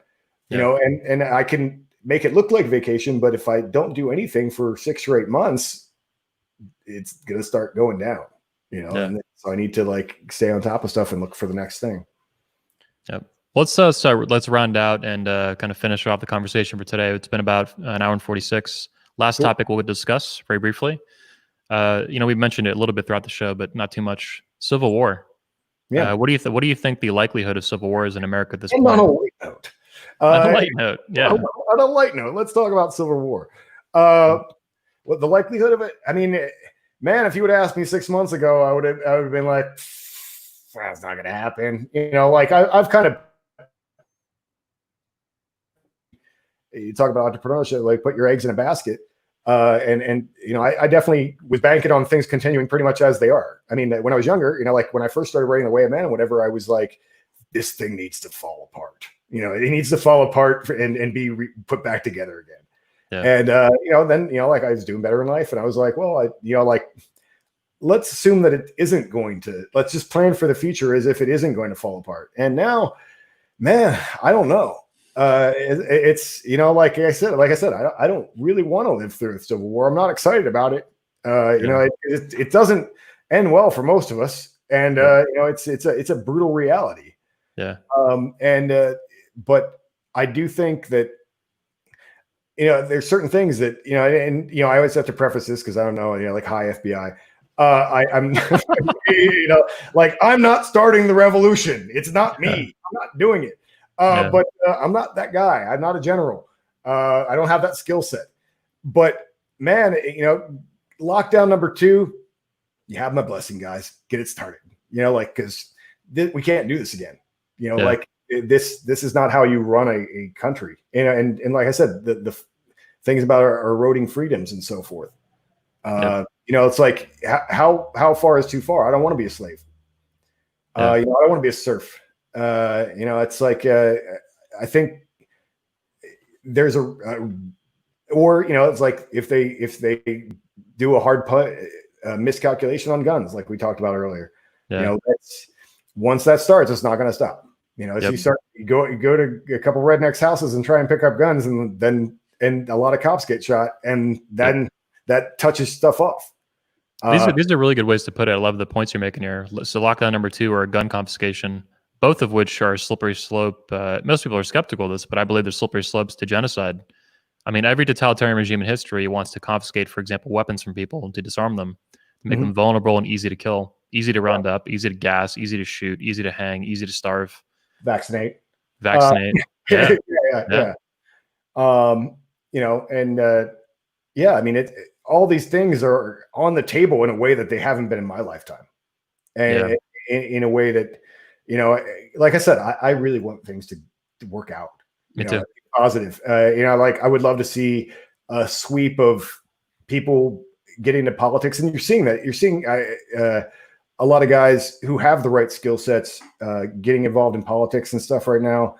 And I can make it look like vacation, but if I don't do anything for 6 or 8 months, it's going to start going down, and so I need to like stay on top of stuff and look for the next thing. Yep. Let's round out and kind of finish off the conversation for today. It's been about an hour and 46. Last topic we'll discuss very briefly. We mentioned it a little bit throughout the show, but not too much. Civil War. Yeah. What do you think the likelihood of civil war is in America at this point? On a light note. On a light note, yeah. On a light note, let's talk about Civil War. What the likelihood of it? I mean, man, if you would have asked me 6 months ago, I would have been like, that's not going to happen. Like I've kind of. You talk about entrepreneurship, like put your eggs in a basket. And I definitely was banking on things continuing pretty much as they are. I mean, when I was younger, like when I first started writing The Way of Man and whatever, I was like, this thing needs to fall apart. It needs to fall apart and be put back together again. Yeah. And, then, like I was doing better in life and I was like, well, let's assume that it isn't going to, let's just plan for the future as if it isn't going to fall apart. And now, man, I don't know. It's like I said, I don't really want to live through a civil war. I'm not excited about it. It doesn't end well for most of us, and it's a brutal reality. Yeah. But I do think that there's certain things that and I always have to preface this because I don't know, like hi FBI. I'm like I'm not starting the revolution. It's not me. I'm not doing it. But I'm not that guy. I'm not a general. I don't have that skill set. But man, lockdown number 2, you have my blessing, guys. Get it started. Because we can't do this again. Like this is not how you run a country. And like I said, the things about our eroding freedoms and so forth. It's like how far is too far? I don't want to be a slave. I don't want to be a serf. It's like I think there's it's like if they do a hard miscalculation on guns, like we talked about earlier. That's once that starts, it's not going to stop. You go to a couple rednecks' houses and try and pick up guns, and then a lot of cops get shot, and then that touches stuff off. These are really good ways to put it. I love the points you're making here. So lockdown number 2 or gun confiscation, both of which are a slippery slope. Most people are skeptical of this, but I believe there's slippery slopes to genocide. I mean, every totalitarian regime in history wants to confiscate, for example, weapons from people to disarm them, to make them vulnerable and easy to kill, easy to round up, easy to gas, easy to shoot, easy to hang, easy to starve. Vaccinate. Yeah. I mean, all these things are on the table in a way that they haven't been in my lifetime. And in a way that, like I said, I really want things to work out. Me too. Positive. Like I would love to see a sweep of people getting into politics, and you're seeing that. You're seeing a lot of guys who have the right skill sets getting involved in politics and stuff right now.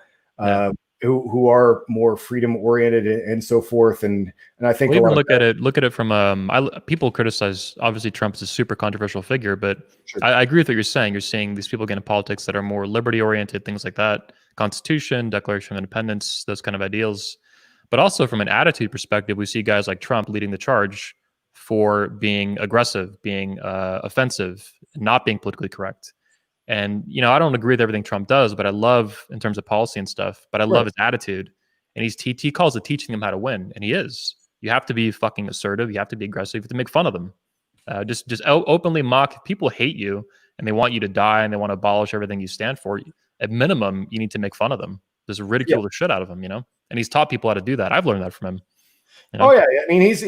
Who are more freedom oriented and so forth, and I think even look at it from people criticize obviously Trump is a super controversial figure, but I agree with what you're saying. You're seeing these people get into politics that are more liberty oriented, things like that, Constitution, Declaration of Independence, those kind of ideals. But also from an attitude perspective, we see guys like Trump leading the charge for being aggressive, being offensive, not being politically correct. And, you know, I don't agree with everything Trump does, but I love in terms of policy and stuff, but I love his attitude. And he calls it teaching them how to win. And he is. You have to be fucking assertive. You have to be aggressive. You have to make fun of them. Just openly mock. If people hate you and they want you to die and they want to abolish everything you stand for, at minimum, you need to make fun of them. Just ridicule the shit out of them, you know? And he's taught people how to do that. I've learned that from him. You know? Oh yeah. I mean, he's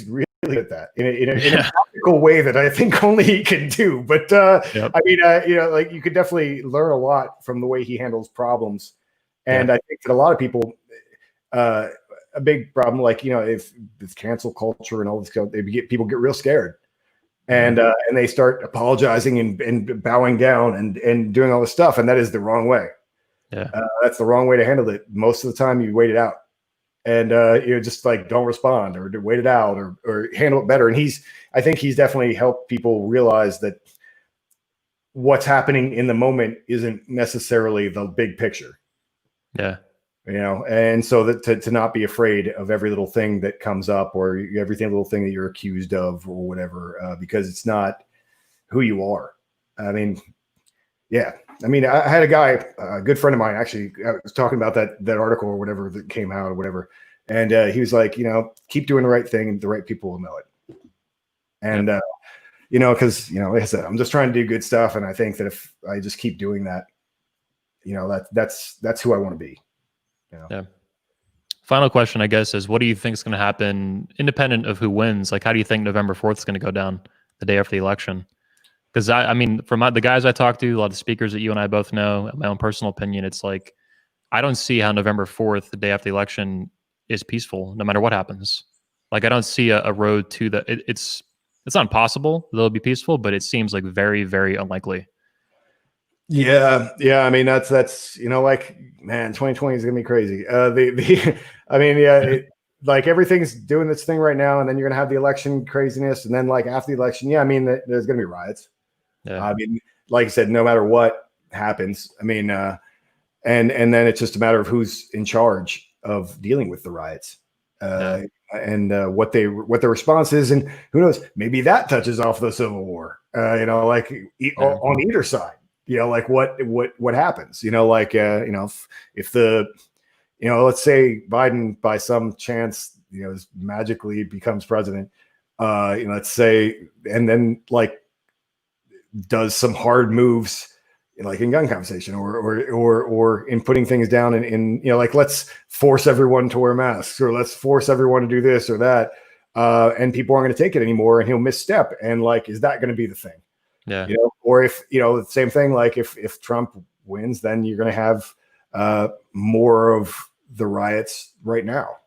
really good at that in a practical way that I think only he can do. But I mean, you know, like you could definitely learn a lot from the way he handles problems. And I think that a lot of people, a big problem, like, you know, if this cancel culture and all this, people get real scared, and they start apologizing and bowing down and doing all this stuff, and that is the wrong way. Yeah, that's the wrong way to handle it. Most of the time, you wait it out. And you know, just like don't respond or wait it out or handle it better. And I think he's definitely helped people realize that what's happening in the moment isn't necessarily the big picture. Yeah. You know, and so that to not be afraid of every little thing that comes up or little thing that you're accused of or whatever, because it's not who you are. I mean, yeah. I mean, I had a guy, a good friend of mine, actually, I was talking about that article or whatever that came out or whatever. And he was like, you know, keep doing the right thing and the right people will know it. And, you know, because, you know, like I said, I'm just trying to do good stuff. And I think that if I just keep doing that, you know, that's who I want to be. You know? Yeah. Final question, I guess, is what do you think is going to happen independent of who wins? Like, how do you think November 4th is going to go down the day after the election? Because I mean, from the guys I talk to, a lot of speakers that you and I both know, my own personal opinion, it's like, I don't see how November 4th, the day after the election, is peaceful, no matter what happens. Like, I don't see a road to the, it's not impossible that it'll be peaceful, but it seems like very, very unlikely. Yeah. I mean, that's, you know, like, man, 2020 is going to be crazy. I mean, like everything's doing this thing right now, and then you're going to have the election craziness. And then like after the election, I mean, there's going to be riots. Yeah. I mean, like I said, no matter what happens, I mean, and then it's just a matter of who's in charge of dealing with the riots, and what their response is, and who knows, maybe that touches off the Civil War. You know, like on either side. You know, like what happens? You know, like you know, if the, you know, let's say Biden by some chance, you know, magically becomes president. You know, let's say, and then like does some hard moves, like in gun conversation or in putting things down in, you know, like let's force everyone to wear masks or let's force everyone to do this or that, and people aren't going to take it anymore, and he'll misstep, and like, is that going to be the thing? Yeah. You know, or if, you know, the same thing, like if Trump wins, then you're going to have more of the riots right now.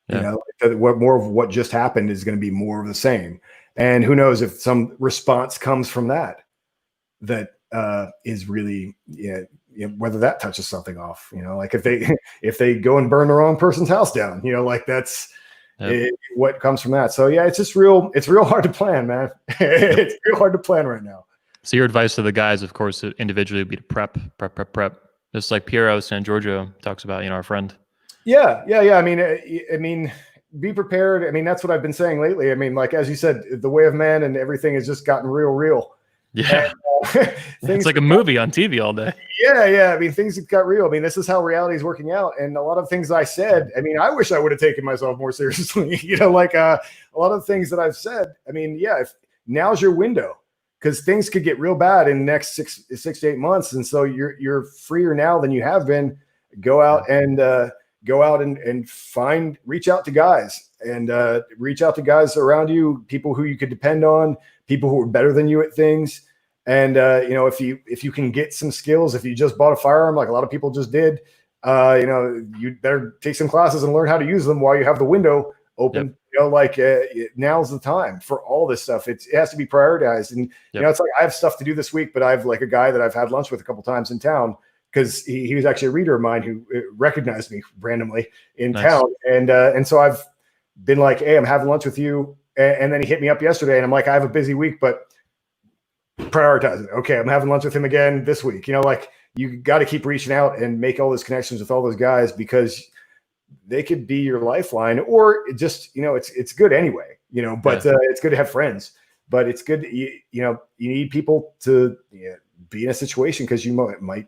Yeah. You know, more of what just happened is going to be more of the same. And who knows if some response comes from that is really, whether that touches something off, you know, like if they go and burn the wrong person's house down, you know, like that's what comes from that. So yeah, it's real hard to plan, man. It's real hard to plan right now. So your advice to the guys, of course, individually would be to prep. Just like Piero San Giorgio talks about, you know, our friend. Yeah. I mean, be prepared. I mean, that's what I've been saying lately. I mean, like, as you said, the way of man and everything has just gotten real. Yeah. And, it's like a movie on TV all day. Yeah. I mean, things have got real. I mean, this is how reality is working out. And a lot of things I said, I mean, I wish I would have taken myself more seriously, you know, like a lot of things that I've said. I mean, yeah, if now's your window, because things could get real bad in the next 6 to 8 months. And so you're freer now than you have been. Go out and reach out to guys and reach out to guys around you, people who you could depend on, people who are better than you at things. And, you know, if you can get some skills, if you just bought a firearm, like a lot of people just did, you know, you better take some classes and learn how to use them while you have the window open. Yep. You know, like now's the time for all this stuff. It has to be prioritized. And, you know, it's like I have stuff to do this week, but I have like a guy that I've had lunch with a couple times in town, because he was actually a reader of mine who recognized me randomly in town. And so I've been like, hey, I'm having lunch with you. And then he hit me up yesterday and I'm like, I have a busy week, but prioritize it. Okay, I'm having lunch with him again this week. You know, like you got to keep reaching out and make all those connections with all those guys, because they could be your lifeline, or just, it's good anyway, but it's good to have friends, but it's good, you need people to be in a situation because you might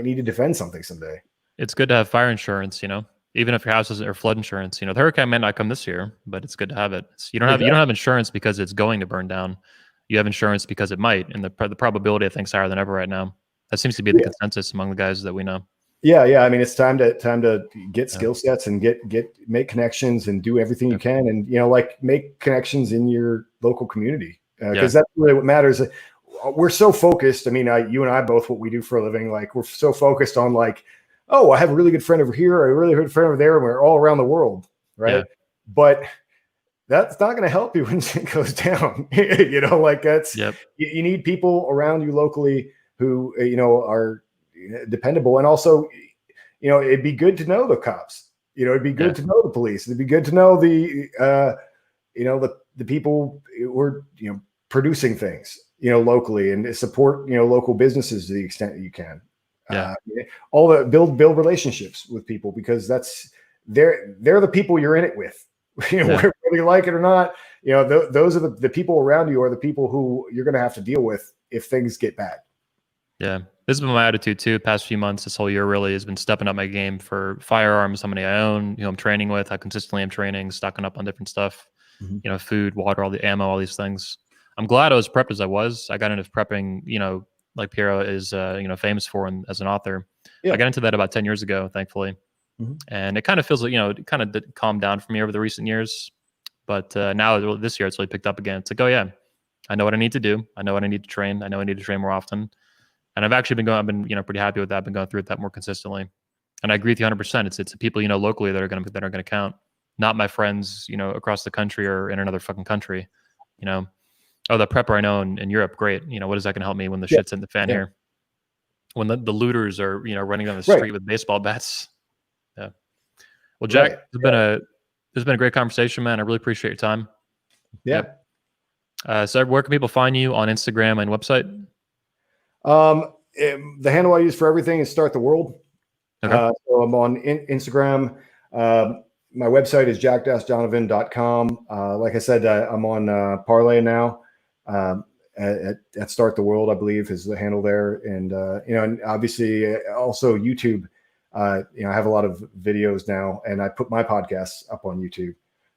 need to defend something someday. It's good to have fire insurance, even if your house isn't, or flood insurance. The hurricane might not come this year, but it's good to have it. You don't have insurance because it's going to burn down. You have insurance because it might, and the probability I think is higher than ever right now. That seems to be the consensus among the guys that we know. Yeah. I mean, it's time to get skill sets and make connections and do everything you can, and make connections in your local community, because that's really what matters. We're so focused. I mean, you and I both, what we do for a living, like we're so focused on like, oh, I have a really good friend over here, a really good friend over there, and we're all around the world, right? Yeah. But that's not going to help you when it goes down. That's you need people around you locally who are dependable, and also it'd be good to know the cops. It'd be good to know the police. It'd be good to know the the people who are producing things locally, and support local businesses to the extent that you can. All the build relationships with people, because they're the people you're in it with. Whether you like it or not, those are the people around you, are the people who you're going to have to deal with if things get bad. Yeah, this has been my attitude too. Past few months, this whole year really has been stepping up my game for firearms, how many I own, I'm training with, how consistently I'm training, stocking up on different stuff, food, water, all the ammo, all these things. I'm glad I was prepped as I was. I got into prepping, like Piero is, famous for as an author. I got into that about 10 years ago, thankfully. And it kind of feels like, it kind of did calm down for me over the recent years. But now this year, it's really picked up again. It's like, oh yeah, I know what I need to do. I know what I need to train. I know I need to train more often. And I've actually I've been pretty happy with that. I've been going through that more consistently. And I agree with you 100%. It's the people, locally that are going to count, not my friends, across the country or in another fucking country, Oh, the prepper I know in Europe, great. What is that going to help me when the shit's in the fan here? When the looters are, running down the street with baseball bats. Yeah. Well, Jack, it's been a great conversation, man. I really appreciate your time. Yeah. So where can people find you on Instagram and website? The handle I use for everything is Start the World. Okay. So I'm on Instagram. My website is jack-donovan.com. Like I said, I'm on Parlay now. At Start the World, I believe, is the handle there. And, and obviously also YouTube. I have a lot of videos now, and I put my podcasts up on YouTube.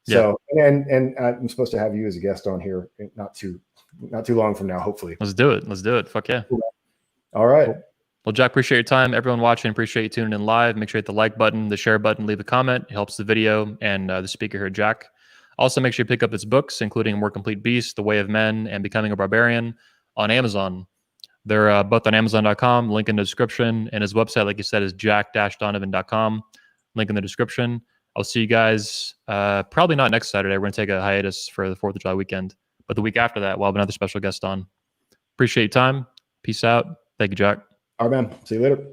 So, and I'm supposed to have you as a guest on here not too long from now, hopefully. Let's do it. Fuck yeah. All right. Cool. Well, Jack, appreciate your time. Everyone watching, appreciate you tuning in live. Make sure you hit the like button, the share button, leave a comment. It helps the video and the speaker here, Jack. Also, make sure you pick up his books, including More Complete Beast, The Way of Men, and Becoming a Barbarian on Amazon. They're both on Amazon.com, link in the description. And his website, like you said, is jack-donovan.com, link in the description. I'll see you guys probably not next Saturday. We're going to take a hiatus for the 4th of July weekend. But the week after that, we'll have another special guest on. Appreciate your time. Peace out. Thank you, Jack. All right, man. See you later.